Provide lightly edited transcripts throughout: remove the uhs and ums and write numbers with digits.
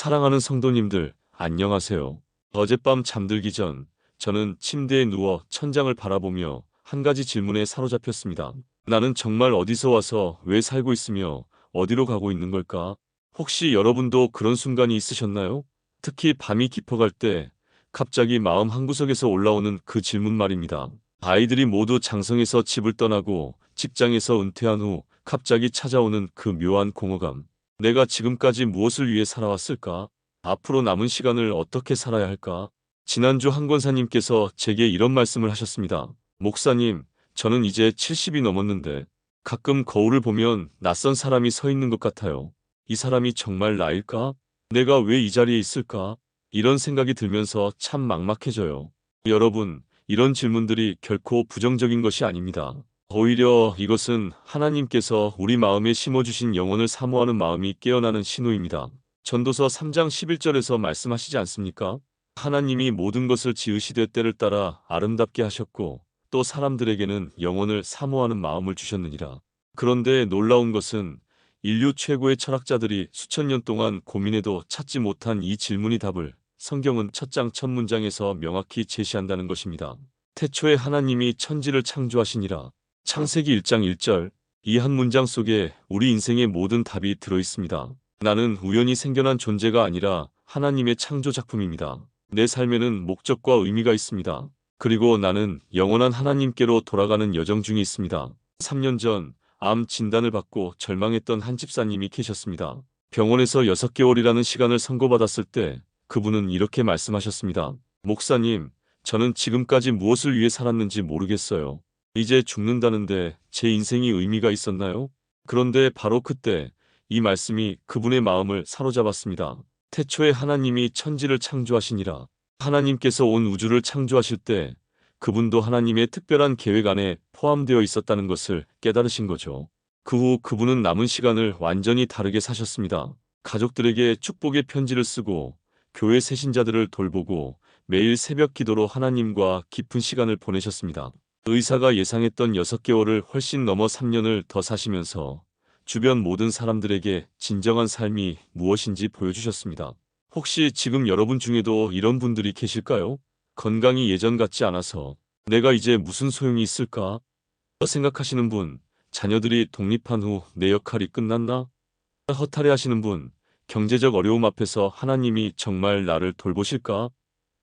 사랑하는 성도님들, 안녕하세요. 어젯밤 잠들기 전 저는 침대에 누워 천장을 바라보며 한 가지 질문에 사로잡혔습니다. 나는 정말 어디서 와서 왜 살고 있으며 어디로 가고 있는 걸까? 혹시 여러분도 그런 순간이 있으셨나요? 특히 밤이 깊어갈 때 갑자기 마음 한구석에서 올라오는 그 질문 말입니다. 아이들이 모두 장성에서 집을 떠나고 직장에서 은퇴한 후 갑자기 찾아오는 그 묘한 공허감. 내가 지금까지 무엇을 위해 살아왔을까? 앞으로 남은 시간을 어떻게 살아야 할까? 지난주 한 권사님께서 제게 이런 말씀을 하셨습니다. 목사님, 저는 이제 70이 넘었는데 가끔 거울을 보면 낯선 사람이 서 있는 것 같아요. 이 사람이 정말 나일까? 내가 왜 이 자리에 있을까? 이런 생각이 들면서 참 막막해져요. 여러분, 이런 질문들이 결코 부정적인 것이 아닙니다. 오히려 이것은 하나님께서 우리 마음에 심어주신 영혼을 사모하는 마음이 깨어나는 신호입니다. 전도서 3장 11절에서 말씀하시지 않습니까? 하나님이 모든 것을 지으시되 때를 따라 아름답게 하셨고 또 사람들에게는 영혼을 사모하는 마음을 주셨느니라. 그런데 놀라운 것은 인류 최고의 철학자들이 수천 년 동안 고민해도 찾지 못한 이 질문의 답을 성경은 첫 장 첫 문장에서 명확히 제시한다는 것입니다. 태초에 하나님이 천지를 창조하시니라. 창세기 1장 1절. 이 한 문장 속에 우리 인생의 모든 답이 들어 있습니다. 나는 우연히 생겨난 존재가 아니라 하나님의 창조 작품입니다. 내 삶에는 목적과 의미가 있습니다. 그리고 나는 영원한 하나님께로 돌아가는 여정 중에 있습니다. 3년 전 암 진단을 받고 절망했던 한 집사님이 계셨습니다. 병원에서 6개월이라는 시간을 선고받았을 때 그분은 이렇게 말씀하셨습니다. 목사님, 저는 지금까지 무엇을 위해 살았는지 모르겠어요. 이제 죽는다는데 제 인생이 의미가 있었나요? 그런데 바로 그때 이 말씀이 그분의 마음을 사로잡았습니다. 태초에 하나님이 천지를 창조하시니라. 하나님께서 온 우주를 창조하실 때 그분도 하나님의 특별한 계획 안에 포함되어 있었다는 것을 깨달으신 거죠. 그 후 그분은 남은 시간을 완전히 다르게 사셨습니다. 가족들에게 축복의 편지를 쓰고 교회 새신자들을 돌보고 매일 새벽 기도로 하나님과 깊은 시간을 보내셨습니다. 의사가 예상했던 6개월을 훨씬 넘어 3년을 더 사시면서 주변 모든 사람들에게 진정한 삶이 무엇인지 보여주셨습니다. 혹시 지금 여러분 중에도 이런 분들이 계실까요? 건강이 예전 같지 않아서 내가 이제 무슨 소용이 있을까? 생각하시는 분, 자녀들이 독립한 후 내 역할이 끝났나? 허탈해하시는 분, 경제적 어려움 앞에서 하나님이 정말 나를 돌보실까?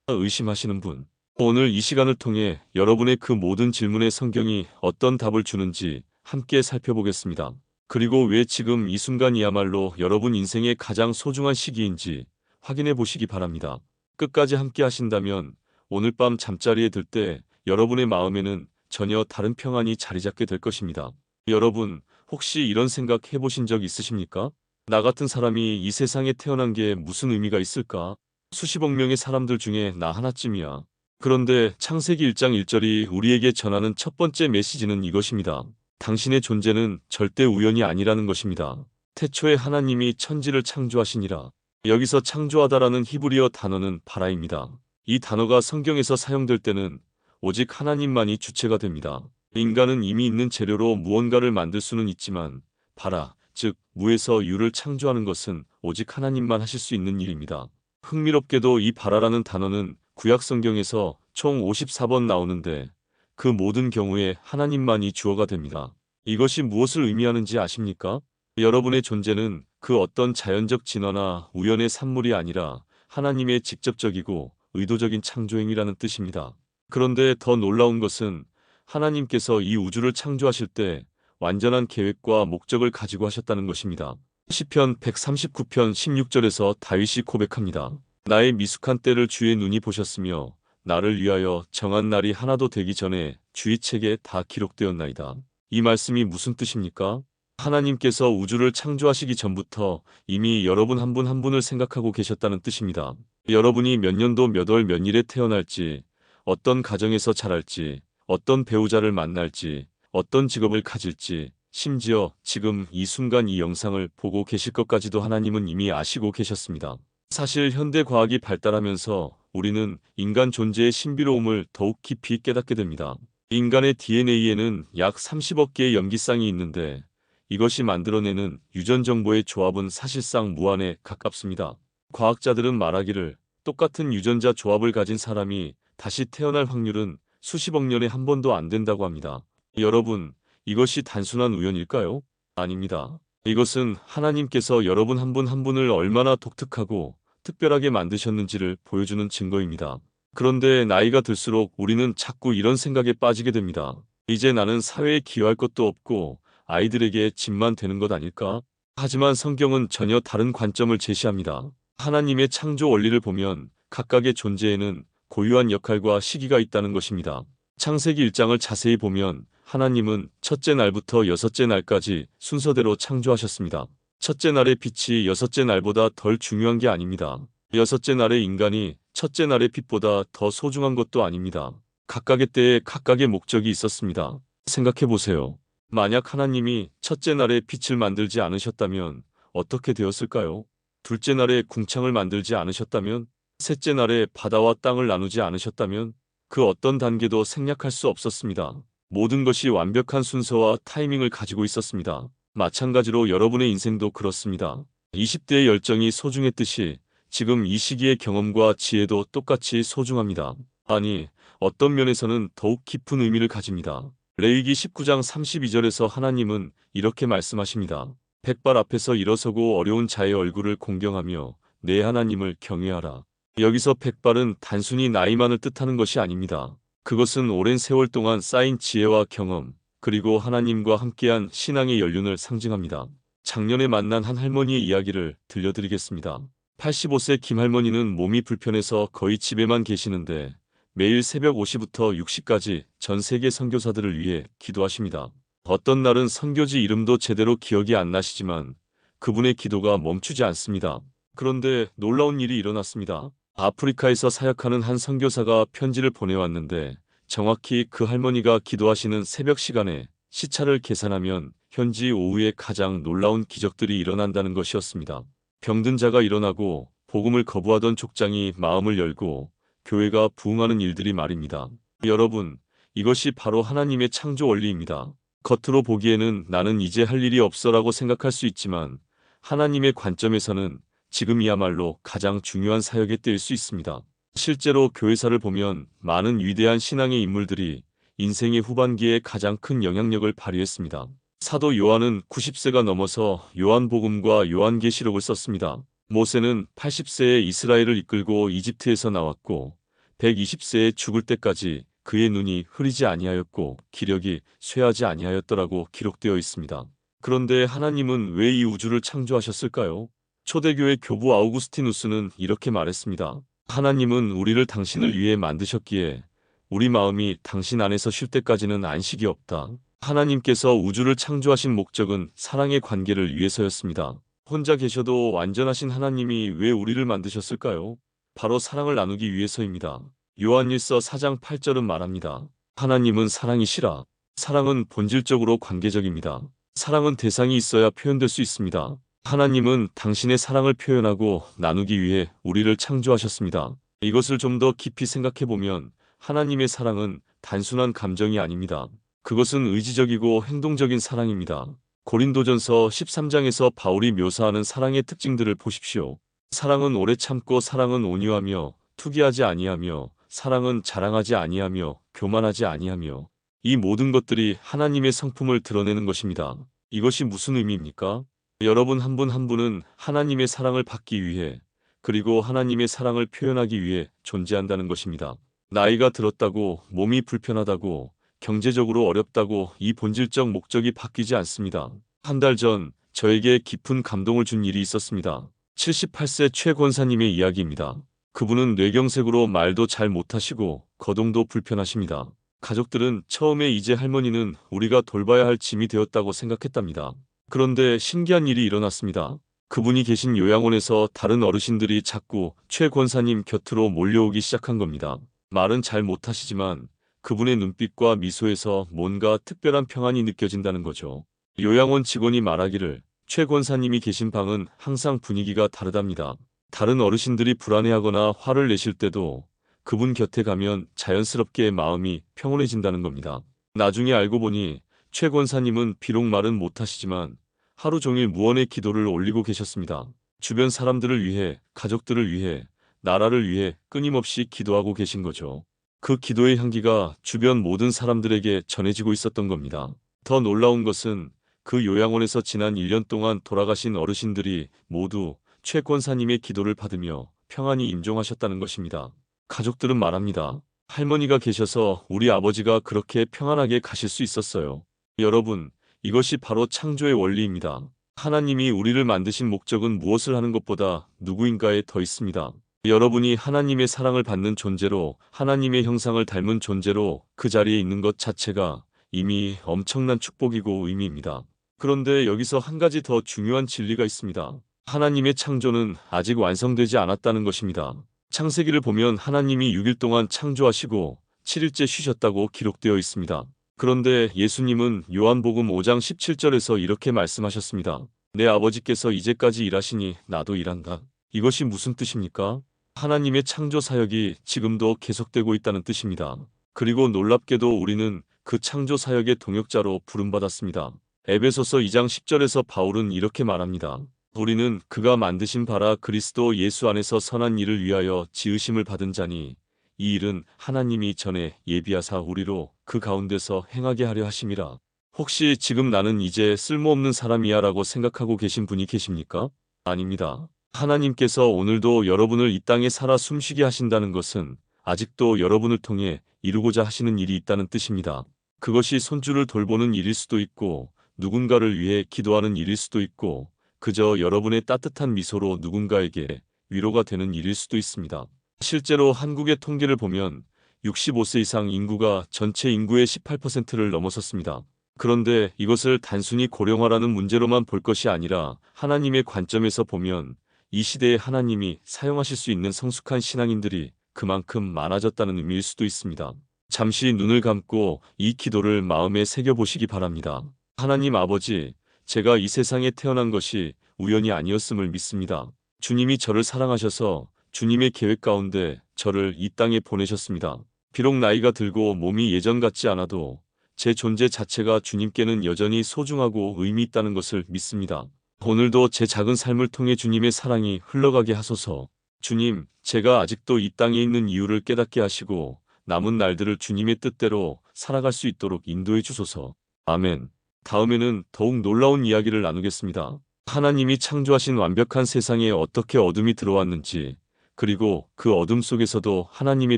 의심하시는 분, 오늘 이 시간을 통해 여러분의 그 모든 질문에 성경이 어떤 답을 주는지 함께 살펴보겠습니다. 그리고 왜 지금 이 순간이야말로 여러분 인생의 가장 소중한 시기인지 확인해 보시기 바랍니다. 끝까지 함께 하신다면 오늘 밤 잠자리에 들 때 여러분의 마음에는 전혀 다른 평안이 자리 잡게 될 것입니다. 여러분, 혹시 이런 생각 해보신 적 있으십니까? 나 같은 사람이 이 세상에 태어난 게 무슨 의미가 있을까? 수십억 명의 사람들 중에 나 하나쯤이야. 그런데 창세기 1장 1절이 우리에게 전하는 첫 번째 메시지는 이것입니다. 당신의 존재는 절대 우연이 아니라는 것입니다. 태초에 하나님이 천지를 창조하시니라. 여기서 창조하다라는 히브리어 단어는 바라입니다. 이 단어가 성경에서 사용될 때는 오직 하나님만이 주체가 됩니다. 인간은 이미 있는 재료로 무언가를 만들 수는 있지만 바라, 즉 무에서 유를 창조하는 것은 오직 하나님만 하실 수 있는 일입니다. 흥미롭게도 이 바라라는 단어는 구약 성경에서 총 54번 나오는데 그 모든 경우에 하나님만이 주어가 됩니다. 이것이 무엇을 의미하는지 아십니까? 여러분의 존재는 그 어떤 자연적 진화나 우연의 산물이 아니라 하나님의 직접적이고 의도적인 창조행위라는 뜻입니다. 그런데 더 놀라운 것은 하나님께서 이 우주를 창조하실 때 완전한 계획과 목적을 가지고 하셨다는 것입니다. 시편 139편 16절에서 다윗이 고백합니다. 나의 미숙한 때를 주의 눈이 보셨으며 나를 위하여 정한 날이 하나도 되기 전에 주의 책에 다 기록되었나이다. 이 말씀이 무슨 뜻입니까? 하나님께서 우주를 창조하시기 전부터 이미 여러분 한 분 한 분을 생각하고 계셨다는 뜻입니다. 여러분이 몇 년도 몇 월 몇 일에 태어날지, 어떤 가정에서 자랄지, 어떤 배우자를 만날지, 어떤 직업을 가질지, 심지어 지금 이 순간 이 영상을 보고 계실 것까지도 하나님은 이미 아시고 계셨습니다. 사실 현대 과학이 발달하면서 우리는 인간 존재의 신비로움을 더욱 깊이 깨닫게 됩니다. 인간의 DNA에는 약 30억 개의 염기쌍이 있는데 이것이 만들어내는 유전 정보의 조합은 사실상 무한에 가깝습니다. 과학자들은 말하기를 똑같은 유전자 조합을 가진 사람이 다시 태어날 확률은 수십억 년에 한 번도 안 된다고 합니다. 여러분, 이것이 단순한 우연일까요? 아닙니다. 이것은 하나님께서 여러분 한 분 한 분을 얼마나 독특하고 특별하게 만드셨는지를 보여주는 증거입니다. 그런데 나이가 들수록 우리는 자꾸 이런 생각에 빠지게 됩니다. 이제 나는 사회에 기여할 것도 없고 아이들에게 짐만 되는 것 아닐까? 하지만 성경은 전혀 다른 관점을 제시합니다. 하나님의 창조 원리를 보면 각각의 존재에는 고유한 역할과 시기가 있다는 것입니다. 창세기 1장을 자세히 보면 하나님은 첫째 날부터 여섯째 날까지 순서대로 창조하셨습니다. 첫째 날의 빛이 여섯째 날보다 덜 중요한 게 아닙니다. 여섯째 날의 인간이 첫째 날의 빛보다 더 소중한 것도 아닙니다. 각각의 때에 각각의 목적이 있었습니다. 생각해 보세요. 만약 하나님이 첫째 날에 빛을 만들지 않으셨다면 어떻게 되었을까요? 둘째 날에 궁창을 만들지 않으셨다면? 셋째 날에 바다와 땅을 나누지 않으셨다면? 그 어떤 단계도 생략할 수 없었습니다. 모든 것이 완벽한 순서와 타이밍을 가지고 있었습니다. 마찬가지로 여러분의 인생도 그렇습니다. 20대의 열정이 소중했듯이 지금 이 시기의 경험과 지혜도 똑같이 소중합니다. 아니, 어떤 면에서는 더욱 깊은 의미를 가집니다. 레위기 19장 32절에서 하나님은 이렇게 말씀하십니다. 백발 앞에서 일어서고 어려운 자의 얼굴을 공경하며 내 하나님을 경외하라. 여기서 백발은 단순히 나이만을 뜻하는 것이 아닙니다. 그것은 오랜 세월 동안 쌓인 지혜와 경험, 그리고 하나님과 함께한 신앙의 연륜을 상징합니다. 작년에 만난 한 할머니의 이야기를 들려드리겠습니다. 85세 김할머니는 몸이 불편해서 거의 집에만 계시는데 매일 새벽 5시부터 6시까지 전 세계 선교사들을 위해 기도하십니다. 어떤 날은 선교지 이름도 제대로 기억이 안 나시지만 그분의 기도가 멈추지 않습니다. 그런데 놀라운 일이 일어났습니다. 아프리카에서 사역하는 한 선교사가 편지를 보내왔는데 정확히 그 할머니가 기도하시는 새벽 시간에 시차를 계산하면 현지 오후에 가장 놀라운 기적들이 일어난다는 것이었습니다. 병든 자가 일어나고 복음을 거부하던 족장이 마음을 열고 교회가 부흥하는 일들이 말입니다. 여러분, 이것이 바로 하나님의 창조 원리입니다. 겉으로 보기에는 나는 이제 할 일이 없어라고 생각할 수 있지만 하나님의 관점에서는 지금이야말로 가장 중요한 사역의 때일 수 있습니다. 실제로 교회사를 보면 많은 위대한 신앙의 인물들이 인생의 후반기에 가장 큰 영향력을 발휘했습니다. 사도 요한은 90세가 넘어서 요한복음과 요한계시록을 썼습니다. 모세는 80세에 이스라엘을 이끌고 이집트에서 나왔고 120세에 죽을 때까지 그의 눈이 흐리지 아니하였고 기력이 쇠하지 아니하였더라고 기록되어 있습니다. 그런데 하나님은 왜 이 우주를 창조하셨을까요? 초대교회 교부 아우구스티누스는 이렇게 말했습니다. 하나님은 우리를 당신을 위해 만드셨기에 우리 마음이 당신 안에서 쉴 때까지는 안식이 없다. 하나님께서 우주를 창조하신 목적은 사랑의 관계를 위해서였습니다. 혼자 계셔도 완전하신 하나님이 왜 우리를 만드셨을까요? 바로 사랑을 나누기 위해서입니다. 요한일서 4장 8절은 말합니다. 하나님은 사랑이시라. 사랑은 본질적으로 관계적입니다. 사랑은 대상이 있어야 표현될 수 있습니다. 하나님은 당신의 사랑을 표현하고 나누기 위해 우리를 창조하셨습니다. 이것을 좀 더 깊이 생각해보면 하나님의 사랑은 단순한 감정이 아닙니다. 그것은 의지적이고 행동적인 사랑입니다. 고린도전서 13장에서 바울이 묘사하는 사랑의 특징들을 보십시오. 사랑은 오래 참고 사랑은 온유하며 투기하지 아니하며 사랑은 자랑하지 아니하며 교만하지 아니하며 이 모든 것들이 하나님의 성품을 드러내는 것입니다. 이것이 무슨 의미입니까? 여러분 한 분 한 분은 하나님의 사랑을 받기 위해 그리고 하나님의 사랑을 표현하기 위해 존재한다는 것입니다. 나이가 들었다고 몸이 불편하다고 경제적으로 어렵다고 이 본질적 목적이 바뀌지 않습니다. 한 달 전 저에게 깊은 감동을 준 일이 있었습니다. 78세 최 권사님의 이야기입니다. 그분은 뇌경색으로 말도 잘 못하시고 거동도 불편하십니다. 가족들은 처음에 이제 할머니는 우리가 돌봐야 할 짐이 되었다고 생각했답니다. 그런데 신기한 일이 일어났습니다. 그분이 계신 요양원에서 다른 어르신들이 자꾸 최 권사님 곁으로 몰려오기 시작한 겁니다. 말은 잘 못하시지만 그분의 눈빛과 미소에서 뭔가 특별한 평안이 느껴진다는 거죠. 요양원 직원이 말하기를 최 권사님이 계신 방은 항상 분위기가 다르답니다. 다른 어르신들이 불안해하거나 화를 내실 때도 그분 곁에 가면 자연스럽게 마음이 평온해진다는 겁니다. 나중에 알고 보니 최 권사님은 비록 말은 못하시지만 하루 종일 무언의 기도를 올리고 계셨습니다. 주변 사람들을 위해, 가족들을 위해, 나라를 위해 끊임없이 기도하고 계신 거죠. 그 기도의 향기가 주변 모든 사람들에게 전해지고 있었던 겁니다. 더 놀라운 것은 그 요양원에서 지난 1년 동안 돌아가신 어르신들이 모두 최 권사님의 기도를 받으며 평안히 임종하셨다는 것입니다. 가족들은 말합니다. 할머니가 계셔서 우리 아버지가 그렇게 평안하게 가실 수 있었어요. 여러분, 이것이 바로 창조의 원리입니다. 하나님이 우리를 만드신 목적은 무엇을 하는 것보다 누구인가에 더 있습니다. 여러분이 하나님의 사랑을 받는 존재로, 하나님의 형상을 닮은 존재로 그 자리에 있는 것 자체가 이미 엄청난 축복이고 의미입니다. 그런데 여기서 한 가지 더 중요한 진리가 있습니다. 하나님의 창조는 아직 완성되지 않았다는 것입니다. 창세기를 보면 하나님이 6일 동안 창조하시고 7일째 쉬셨다고 기록되어 있습니다. 그런데 예수님은 요한복음 5장 17절에서 이렇게 말씀하셨습니다. 내 아버지께서 이제까지 일하시니 나도 일한다. 이것이 무슨 뜻입니까? 하나님의 창조 사역이 지금도 계속되고 있다는 뜻입니다. 그리고 놀랍게도 우리는 그 창조 사역의 동역자로 부름받았습니다. 에베소서 2장 10절에서 바울은 이렇게 말합니다. 우리는 그가 만드신 바라 그리스도 예수 안에서 선한 일을 위하여 지으심을 받은 자니 이 일은 하나님이 전에 예비하사 우리로 그 가운데서 행하게 하려 하심이라. 혹시 지금 나는 이제 쓸모없는 사람이야 라고 생각하고 계신 분이 계십니까? 아닙니다. 하나님께서 오늘도 여러분을 이 땅에 살아 숨쉬게 하신다는 것은 아직도 여러분을 통해 이루고자 하시는 일이 있다는 뜻입니다. 그것이 손주를 돌보는 일일 수도 있고 누군가를 위해 기도하는 일일 수도 있고 그저 여러분의 따뜻한 미소로 누군가에게 위로가 되는 일일 수도 있습니다. 실제로 한국의 통계를 보면 65세 이상 인구가 전체 인구의 18%를 넘어섰습니다. 그런데 이것을 단순히 고령화라는 문제로만 볼 것이 아니라 하나님의 관점에서 보면 이 시대에 하나님이 사용하실 수 있는 성숙한 신앙인들이 그만큼 많아졌다는 의미일 수도 있습니다. 잠시 눈을 감고 이 기도를 마음에 새겨보시기 바랍니다. 하나님 아버지, 제가 이 세상에 태어난 것이 우연이 아니었음을 믿습니다. 주님이 저를 사랑하셔서 주님의 계획 가운데 저를 이 땅에 보내셨습니다. 비록 나이가 들고 몸이 예전 같지 않아도 제 존재 자체가 주님께는 여전히 소중하고 의미 있다는 것을 믿습니다. 오늘도 제 작은 삶을 통해 주님의 사랑이 흘러가게 하소서. 주님, 제가 아직도 이 땅에 있는 이유를 깨닫게 하시고 남은 날들을 주님의 뜻대로 살아갈 수 있도록 인도해 주소서. 아멘. 다음에는 더욱 놀라운 이야기를 나누겠습니다. 하나님이 창조하신 완벽한 세상에 어떻게 어둠이 들어왔는지, 그리고 그 어둠 속에서도 하나님의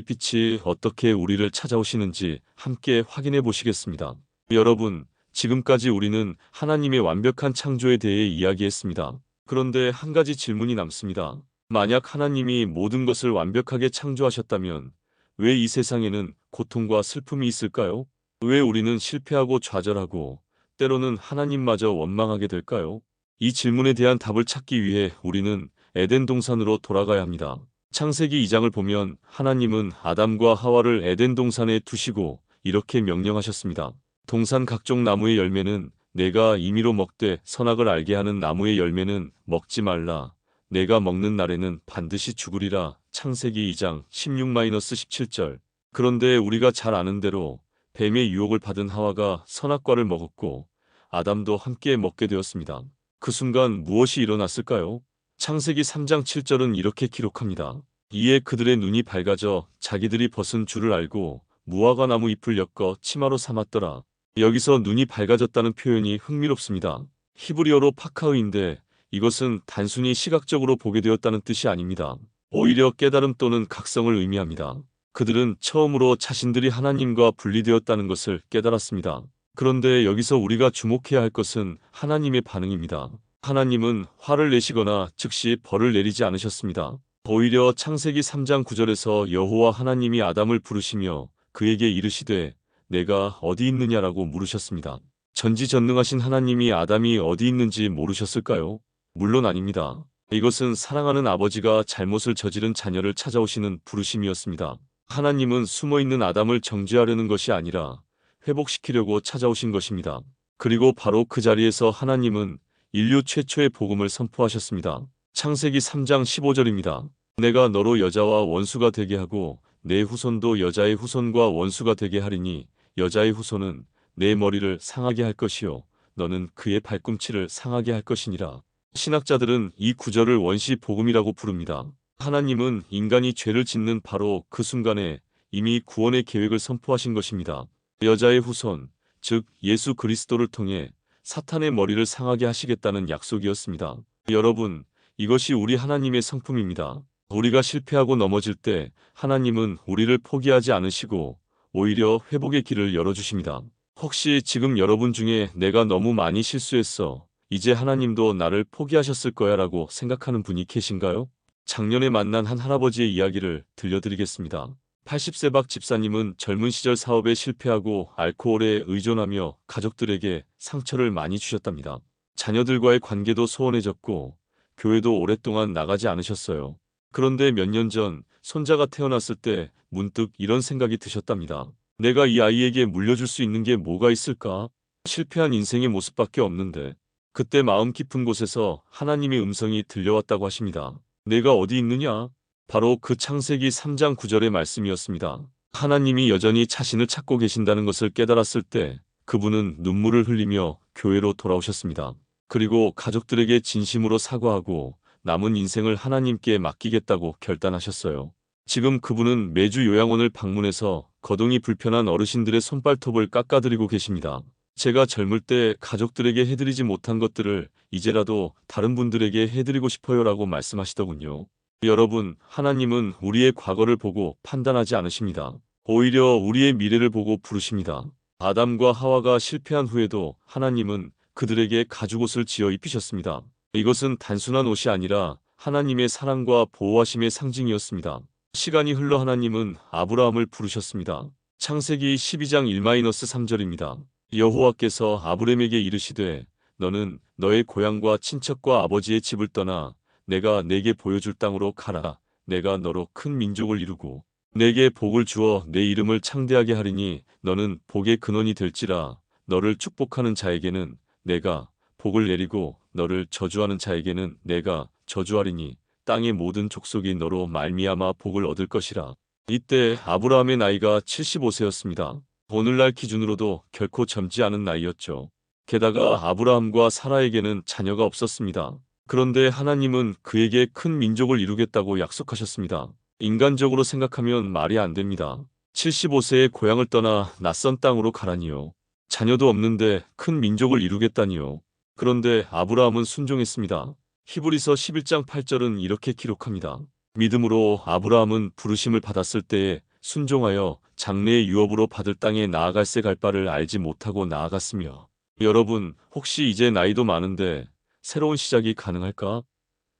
빛이 어떻게 우리를 찾아오시는지 함께 확인해 보시겠습니다. 여러분, 지금까지 우리는 하나님의 완벽한 창조에 대해 이야기했습니다. 그런데 한 가지 질문이 남습니다. 만약 하나님이 모든 것을 완벽하게 창조하셨다면 왜 이 세상에는 고통과 슬픔이 있을까요? 왜 우리는 실패하고 좌절하고 때로는 하나님마저 원망하게 될까요? 이 질문에 대한 답을 찾기 위해 우리는 에덴 동산으로 돌아가야 합니다. 창세기 2장을 보면 하나님은 아담과 하와를 에덴 동산에 두시고 이렇게 명령하셨습니다. 동산 각종 나무의 열매는 내가 임의로 먹되 선악을 알게 하는 나무의 열매는 먹지 말라. 내가 먹는 날에는 반드시 죽으리라. 창세기 2장 16-17절. 그런데 우리가 잘 아는 대로 뱀의 유혹을 받은 하와가 선악과를 먹었고 아담도 함께 먹게 되었습니다. 그 순간 무엇이 일어났을까요? 창세기 3장 7절은 이렇게 기록합니다. 이에 그들의 눈이 밝아져 자기들이 벗은 줄을 알고 무화과 나무 잎을 엮어 치마로 삼았더라. 여기서 눈이 밝아졌다는 표현이 흥미롭습니다. 히브리어로 파카의인데 이것은 단순히 시각적으로 보게 되었다는 뜻이 아닙니다. 오히려 깨달음 또는 각성을 의미합니다. 그들은 처음으로 자신들이 하나님과 분리되었다는 것을 깨달았습니다. 그런데 여기서 우리가 주목해야 할 것은 하나님의 반응입니다. 하나님은 화를 내시거나 즉시 벌을 내리지 않으셨습니다. 오히려 창세기 3장 9절에서 여호와 하나님이 아담을 부르시며 그에게 이르시되 내가 어디 있느냐라고 물으셨습니다. 전지전능하신 하나님이 아담이 어디 있는지 모르셨을까요? 물론 아닙니다. 이것은 사랑하는 아버지가 잘못을 저지른 자녀를 찾아오시는 부르심이었습니다. 하나님은 숨어있는 아담을 정죄하려는 것이 아니라 회복시키려고 찾아오신 것입니다. 그리고 바로 그 자리에서 하나님은 인류 최초의 복음을 선포하셨습니다. 창세기 3장 15절입니다. 내가 너로 여자와 원수가 되게 하고 내 후손도 여자의 후손과 원수가 되게 하리니 여자의 후손은 내 머리를 상하게 할 것이요 너는 그의 발꿈치를 상하게 할 것이니라. 신학자들은 이 구절을 원시 복음이라고 부릅니다. 하나님은 인간이 죄를 짓는 바로 그 순간에 이미 구원의 계획을 선포하신 것입니다. 여자의 후손, 즉 예수 그리스도를 통해 사탄의 머리를 상하게 하시겠다는 약속이었습니다. 여러분, 이것이 우리 하나님의 성품입니다. 우리가 실패하고 넘어질 때 하나님은 우리를 포기하지 않으시고 오히려 회복의 길을 열어주십니다. 혹시 지금 여러분 중에 내가 너무 많이 실수했어, 이제 하나님도 나를 포기하셨을 거야 라고 생각하는 분이 계신가요? 작년에 만난 한 할아버지의 이야기를 들려드리겠습니다. 80세 박 집사님은 젊은 시절 사업에 실패하고 알코올에 의존하며 가족들에게 상처를 많이 주셨답니다. 자녀들과의 관계도 소원해졌고 교회도 오랫동안 나가지 않으셨어요. 그런데 몇 년 전 손자가 태어났을 때 문득 이런 생각이 드셨답니다. 내가 이 아이에게 물려줄 수 있는 게 뭐가 있을까? 실패한 인생의 모습밖에 없는데. 그때 마음 깊은 곳에서 하나님의 음성이 들려왔다고 하십니다. 내가 어디 있느냐? 바로 그 창세기 3장 9절의 말씀이었습니다. 하나님이 여전히 자신을 찾고 계신다는 것을 깨달았을 때 그분은 눈물을 흘리며 교회로 돌아오셨습니다. 그리고 가족들에게 진심으로 사과하고 남은 인생을 하나님께 맡기겠다고 결단하셨어요. 지금 그분은 매주 요양원을 방문해서 거동이 불편한 어르신들의 손발톱을 깎아드리고 계십니다. 제가 젊을 때 가족들에게 해드리지 못한 것들을 이제라도 다른 분들에게 해드리고 싶어요라고 말씀하시더군요. 여러분, 하나님은 우리의 과거를 보고 판단하지 않으십니다. 오히려 우리의 미래를 보고 부르십니다. 아담과 하와가 실패한 후에도 하나님은 그들에게 가죽옷을 지어 입히셨습니다. 이것은 단순한 옷이 아니라 하나님의 사랑과 보호하심의 상징이었습니다. 시간이 흘러 하나님은 아브라함을 부르셨습니다. 창세기 12장 1-3절입니다. 여호와께서 아브람에게 이르시되 너는 너의 고향과 친척과 아버지의 집을 떠나 내가 내게 보여줄 땅으로 가라. 내가 너로 큰 민족을 이루고 내게 복을 주어 내 이름을 창대하게 하리니 너는 복의 근원이 될지라. 너를 축복하는 자에게는 내가 복을 내리고 너를 저주하는 자에게는 내가 저주하리니 땅의 모든 족속이 너로 말미암아 복을 얻을 것이라. 이때 아브라함의 나이가 75세였습니다. 오늘날 기준으로도 결코 젊지 않은 나이였죠. 게다가 아브라함과 사라에게는 자녀가 없었습니다. 그런데 하나님은 그에게 큰 민족을 이루겠다고 약속하셨습니다. 인간적으로 생각하면 말이 안 됩니다. 75세에 고향을 떠나 낯선 땅으로 가라니요. 자녀도 없는데 큰 민족을 이루겠다니요. 그런데 아브라함은 순종했습니다. 히브리서 11장 8절은 이렇게 기록합니다. 믿음으로 아브라함은 부르심을 받았을 때에 순종하여 장래의 유업으로 받을 땅에 나아갈새 갈 바를 알지 못하고 나아갔으며. 여러분, 혹시 이제 나이도 많은데 새로운 시작이 가능할까?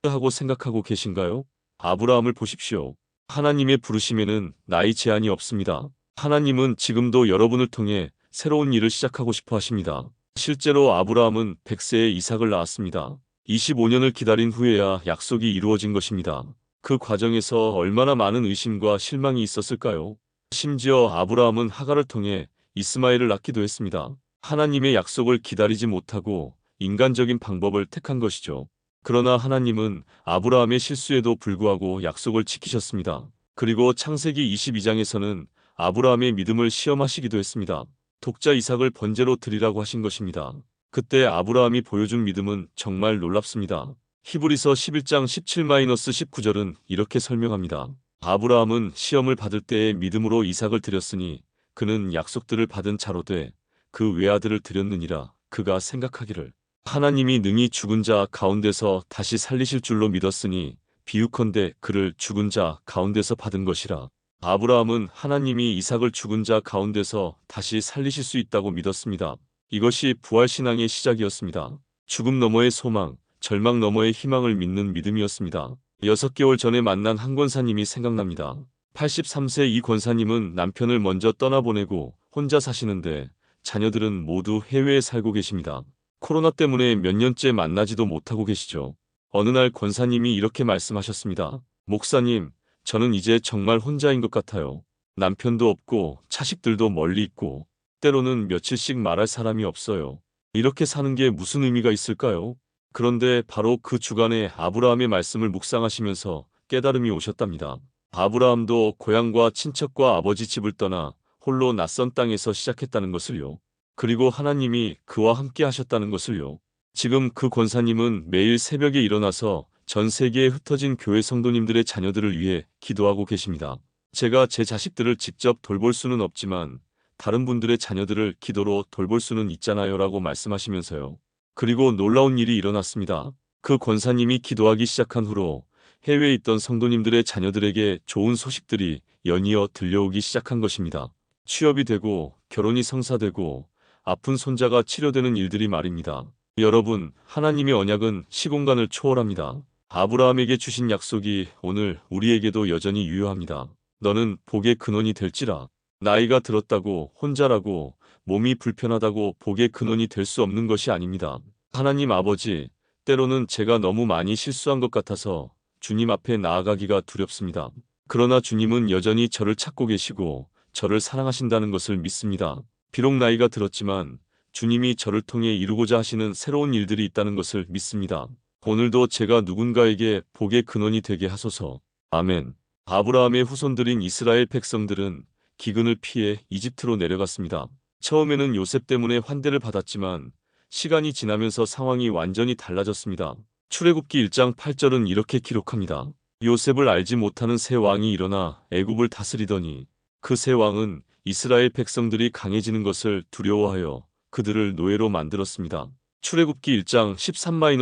하고 생각하고 계신가요? 아브라함을 보십시오. 하나님의 부르심에는 나이 제한이 없습니다. 하나님은 지금도 여러분을 통해 새로운 일을 시작하고 싶어 하십니다. 실제로 아브라함은 100세에 이삭을 낳았습니다. 25년을 기다린 후에야 약속이 이루어진 것입니다. 그 과정에서 얼마나 많은 의심과 실망이 있었을까요? 심지어 아브라함은 하갈을 통해 이스마엘을 낳기도 했습니다. 하나님의 약속을 기다리지 못하고 인간적인 방법을 택한 것이죠. 그러나 하나님은 아브라함의 실수에도 불구하고 약속을 지키셨습니다. 그리고 창세기 22장에서는 아브라함의 믿음을 시험하시기도 했습니다. 독자 이삭을 번제로 드리라고 하신 것입니다. 그때 아브라함이 보여준 믿음은 정말 놀랍습니다. 히브리서 11장 17-19절은 이렇게 설명합니다. 아브라함은 시험을 받을 때에 믿음으로 이삭을 드렸으니 그는 약속들을 받은 자로 돼 그 외아들을 드렸느니라. 그가 생각하기를 하나님이 능히 죽은 자 가운데서 다시 살리실 줄로 믿었으니 비유컨대 그를 죽은 자 가운데서 받은 것이라. 아브라함은 하나님이 이삭을 죽은 자 가운데서 다시 살리실 수 있다고 믿었습니다. 이것이 부활신앙의 시작이었습니다. 죽음 너머의 소망, 절망 너머의 희망을 믿는 믿음이었습니다. 6개월 전에 만난 한 권사님이 생각납니다. 83세 이 권사님은 남편을 먼저 떠나보내고 혼자 사시는데 자녀들은 모두 해외에 살고 계십니다. 코로나 때문에 몇 년째 만나지도 못하고 계시죠. 어느 날 권사님이 이렇게 말씀하셨습니다. 목사님, 저는 이제 정말 혼자인 것 같아요. 남편도 없고 자식들도 멀리 있고 때로는 며칠씩 말할 사람이 없어요. 이렇게 사는 게 무슨 의미가 있을까요? 그런데 바로 그 주간에 아브라함의 말씀을 묵상하시면서 깨달음이 오셨답니다. 아브라함도 고향과 친척과 아버지 집을 떠나 홀로 낯선 땅에서 시작했다는 것을요. 그리고 하나님이 그와 함께 하셨다는 것을요. 지금 그 권사님은 매일 새벽에 일어나서 전 세계에 흩어진 교회 성도님들의 자녀들을 위해 기도하고 계십니다. 제가 제 자식들을 직접 돌볼 수는 없지만 다른 분들의 자녀들을 기도로 돌볼 수는 있잖아요 라고 말씀하시면서요. 그리고 놀라운 일이 일어났습니다. 그 권사님이 기도하기 시작한 후로 해외에 있던 성도님들의 자녀들에게 좋은 소식들이 연이어 들려오기 시작한 것입니다. 취업이 되고 결혼이 성사되고 아픈 손자가 치료되는 일들이 말입니다. 여러분, 하나님의 언약은 시공간을 초월합니다. 아브라함에게 주신 약속이 오늘 우리에게도 여전히 유효합니다. 너는 복의 근원이 될지라. 나이가 들었다고 혼자라고 몸이 불편하다고 복의 근원이 될 수 없는 것이 아닙니다. 하나님 아버지, 때로는 제가 너무 많이 실수한 것 같아서 주님 앞에 나아가기가 두렵습니다. 그러나 주님은 여전히 저를 찾고 계시고 저를 사랑하신다는 것을 믿습니다. 비록 나이가 들었지만 주님이 저를 통해 이루고자 하시는 새로운 일들이 있다는 것을 믿습니다. 오늘도 제가 누군가에게 복의 근원이 되게 하소서. 아멘. 아브라함의 후손들인 이스라엘 백성들은 기근을 피해 이집트로 내려갔습니다. 처음에는 요셉 때문에 환대를 받았지만 시간이 지나면서 상황이 완전히 달라졌습니다. 출애굽기 1장 8절은 이렇게 기록합니다. 요셉을 알지 못하는 새 왕이 일어나 애굽을 다스리더니 그 새 왕은 이스라엘 백성들이 강해지는 것을 두려워하여 그들을 노예로 만들었습니다. 출애굽기 1장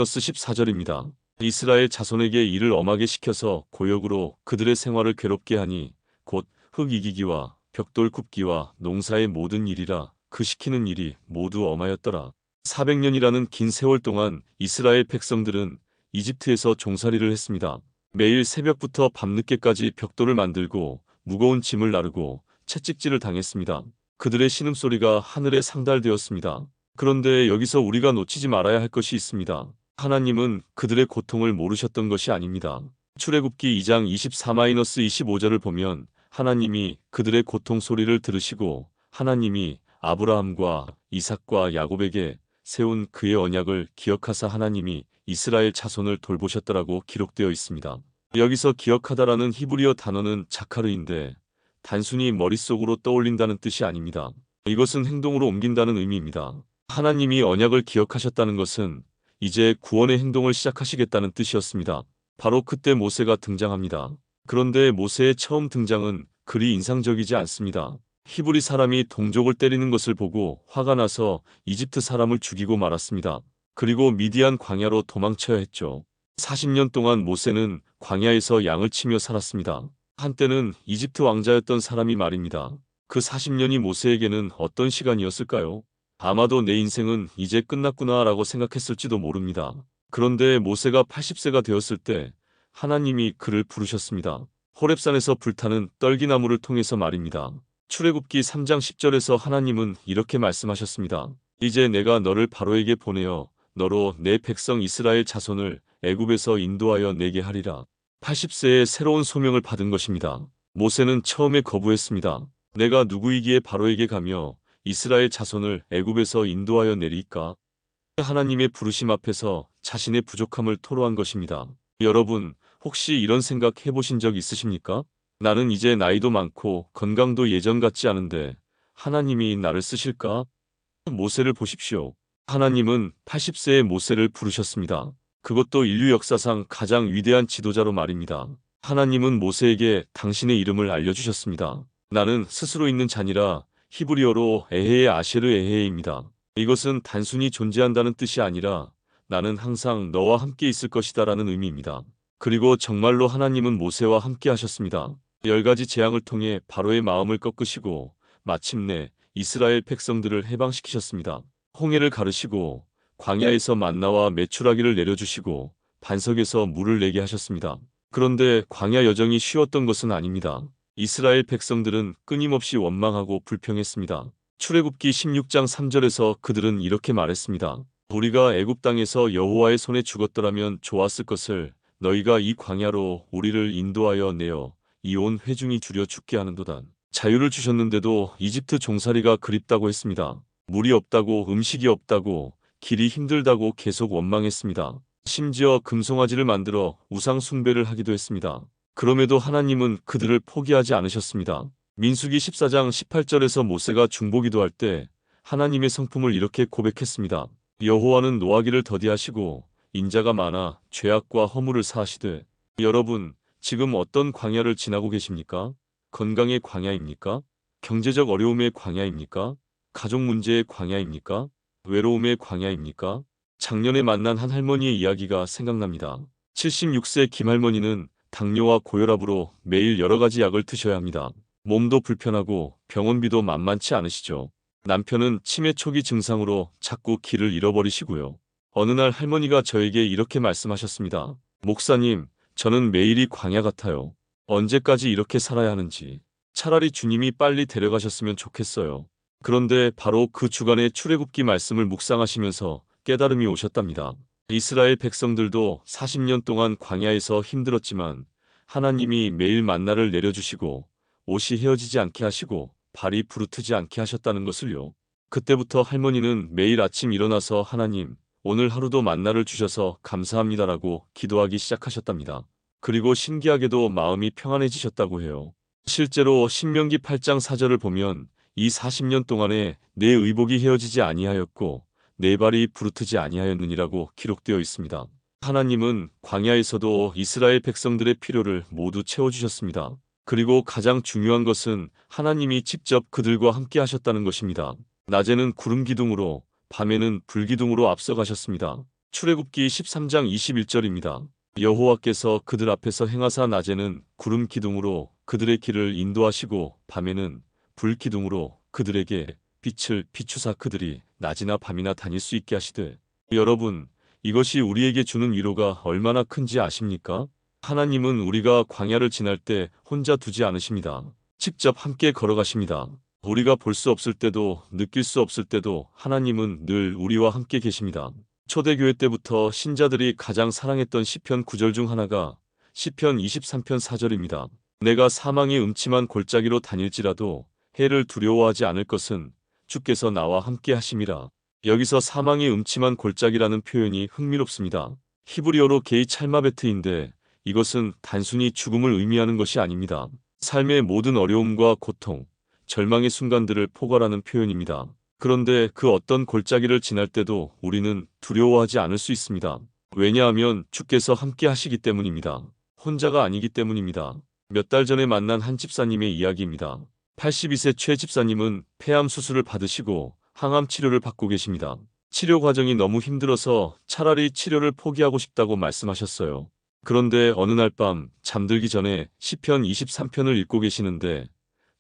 13-14절입니다. 이스라엘 자손에게 일을 엄하게 시켜서 고역으로 그들의 생활을 괴롭게 하니 곧 흙 이기기와 벽돌 굽기와 농사의 모든 일이라 그 시키는 일이 모두 엄하였더라. 400년이라는 긴 세월 동안 이스라엘 백성들은 이집트에서 종살이를 했습니다. 매일 새벽부터 밤늦게까지 벽돌을 만들고 무거운 짐을 나르고 채찍질을 당했습니다. 그들의 신음소리가 하늘에 상달되었습니다. 그런데 여기서 우리가 놓치지 말아야 할 것이 있습니다. 하나님은 그들의 고통을 모르셨던 것이 아닙니다. 출애굽기 2장 24-25절을 보면 하나님이 그들의 고통 소리를 들으시고 하나님이 아브라함과 이삭과 야곱에게 세운 그의 언약을 기억하사 하나님이 이스라엘 자손을 돌보셨더라고 기록되어 있습니다. 여기서 기억하다라는 히브리어 단어는 자카르인데 단순히 머릿속으로 떠올린다는 뜻이 아닙니다. 이것은 행동으로 옮긴다는 의미입니다. 하나님이 언약을 기억하셨다는 것은 이제 구원의 행동을 시작하시겠다는 뜻이었습니다. 바로 그때 모세가 등장합니다. 그런데 모세의 처음 등장은 그리 인상적이지 않습니다. 히브리 사람이 동족을 때리는 것을 보고 화가 나서 이집트 사람을 죽이고 말았습니다. 그리고 미디안 광야로 도망쳐야 했죠. 40년 동안 모세는 광야에서 양을 치며 살았습니다. 한때는 이집트 왕자였던 사람이 말입니다. 그 40년이 모세에게는 어떤 시간이었을까요? 아마도 내 인생은 이제 끝났구나 라고 생각했을지도 모릅니다. 그런데 모세가 80세가 되었을 때 하나님이 그를 부르셨습니다. 호렙산에서 불타는 떨기나무를 통해서 말입니다. 출애굽기 3장 10절에서 하나님은 이렇게 말씀하셨습니다. 이제 내가 너를 바로에게 보내어 너로 내 백성 이스라엘 자손을 애굽에서 인도하여 내게 하리라. 80세에 새로운 소명을 받은 것입니다. 모세는 처음에 거부했습니다. 내가 누구이기에 바로에게 가며 이스라엘 자손을 애굽에서 인도하여 내리까? 하나님의 부르심 앞에서 자신의 부족함을 토로한 것입니다. 여러분, 혹시 이런 생각 해보신 적 있으십니까? 나는 이제 나이도 많고 건강도 예전 같지 않은데 하나님이 나를 쓰실까? 모세를 보십시오. 하나님은 80세의 모세를 부르셨습니다. 그것도 인류 역사상 가장 위대한 지도자로 말입니다. 하나님은 모세에게 당신의 이름을 알려주셨습니다. 나는 스스로 있는 자니라 히브리어로 에헤의 아셰르 에헤입니다. 이것은 단순히 존재한다는 뜻이 아니라 나는 항상 너와 함께 있을 것이다 라는 의미입니다. 그리고 정말로 하나님은 모세와 함께 하셨습니다. 10가지 재앙을 통해 바로의 마음을 꺾으시고 마침내 이스라엘 백성들을 해방시키셨습니다. 홍해를 가르시고 광야에서 만나와 메추라기를 내려주시고 반석에서 물을 내게 하셨습니다. 그런데 광야 여정이 쉬웠던 것은 아닙니다. 이스라엘 백성들은 끊임없이 원망하고 불평했습니다. 출애굽기 16장 3절에서 그들은 이렇게 말했습니다. 우리가 애굽 땅에서 여호와의 손에 죽었더라면 좋았을 것을 너희가 이 광야로 우리를 인도하여 내어 이 온 회중이 줄여 죽게 하는도다. 자유를 주셨는데도 이집트 종살이가 그립다고 했습니다. 물이 없다고 음식이 없다고 길이 힘들다고 계속 원망했습니다. 심지어 금송아지를 만들어 우상 숭배를 하기도 했습니다. 그럼에도 하나님은 그들을 포기하지 않으셨습니다. 민수기 14장 18절에서 모세가 중보기도할 때 하나님의 성품을 이렇게 고백했습니다. 여호와는 노하기를 더디하시고 인자가 많아 죄악과 허물을 사하시되. 여러분, 지금 어떤 광야를 지나고 계십니까? 건강의 광야입니까? 경제적 어려움의 광야입니까? 가족 문제의 광야입니까? 외로움의 광야입니까? 작년에 만난 한 할머니의 이야기가 생각납니다. 76세 김할머니는 당뇨와 고혈압으로 매일 여러 가지 약을 드셔야 합니다. 몸도 불편하고 병원비도 만만치 않으시죠. 남편은 치매 초기 증상으로 자꾸 길을 잃어버리시고요. 어느 날 할머니가 저에게 이렇게 말씀하셨습니다. 목사님, 저는 매일이 광야 같아요. 언제까지 이렇게 살아야 하는지. 차라리 주님이 빨리 데려가셨으면 좋겠어요. 그런데 바로 그 주간의 출애굽기 말씀을 묵상하시면서 깨달음이 오셨답니다. 이스라엘 백성들도 40년 동안 광야에서 힘들었지만 하나님이 매일 만나를 내려주시고 옷이 헤어지지 않게 하시고 발이 부르트지 않게 하셨다는 것을요. 그때부터 할머니는 매일 아침 일어나서 하나님, 오늘 하루도 만나를 주셔서 감사합니다라고 기도하기 시작하셨답니다. 그리고 신기하게도 마음이 평안해지셨다고 해요. 실제로 신명기 8장 4절을 보면 이 40년 동안에 내 의복이 헤어지지 아니하였고 내 발이 부르트지 아니하였느니라고 기록되어 있습니다. 하나님은 광야에서도 이스라엘 백성들의 필요를 모두 채워주셨습니다. 그리고 가장 중요한 것은 하나님이 직접 그들과 함께 하셨다는 것입니다. 낮에는 구름 기둥으로, 밤에는 불 기둥으로 앞서가셨습니다. 출애굽기 13장 21절입니다. 여호와께서 그들 앞에서 행하사 낮에는 구름 기둥으로 그들의 길을 인도하시고 밤에는 불 기둥으로 그들에게 빛을 비추사 그들이 낮이나 밤이나 다닐 수 있게 하시되. 여러분, 이것이 우리에게 주는 위로가 얼마나 큰지 아십니까? 하나님은 우리가 광야를 지날 때 혼자 두지 않으십니다. 직접 함께 걸어가십니다. 우리가 볼 수 없을 때도 느낄 수 없을 때도 하나님은 늘 우리와 함께 계십니다. 초대교회 때부터 신자들이 가장 사랑했던 시편 9절 중 하나가 시편 23편 4절입니다. 내가 사망의 음침한 골짜기로 다닐지라도 해를 두려워하지 않을 것은 주께서 나와 함께 하심이라. 여기서 사망의 음침한 골짜기라는 표현이 흥미롭습니다. 히브리어로 게이 찰마베트인데 이것은 단순히 죽음을 의미하는 것이 아닙니다. 삶의 모든 어려움과 고통, 절망의 순간들을 포괄하는 표현입니다. 그런데 그 어떤 골짜기를 지날 때도 우리는 두려워하지 않을 수 있습니다. 왜냐하면 주께서 함께 하시기 때문입니다. 혼자가 아니기 때문입니다. 몇 달 전에 만난 한 집사님의 이야기입니다. 82세 최 집사님은 폐암 수술을 받으시고 항암 치료를 받고 계십니다. 치료 과정이 너무 힘들어서 차라리 치료를 포기하고 싶다고 말씀하셨어요. 그런데 어느 날 밤 잠들기 전에 시편 23편을 읽고 계시는데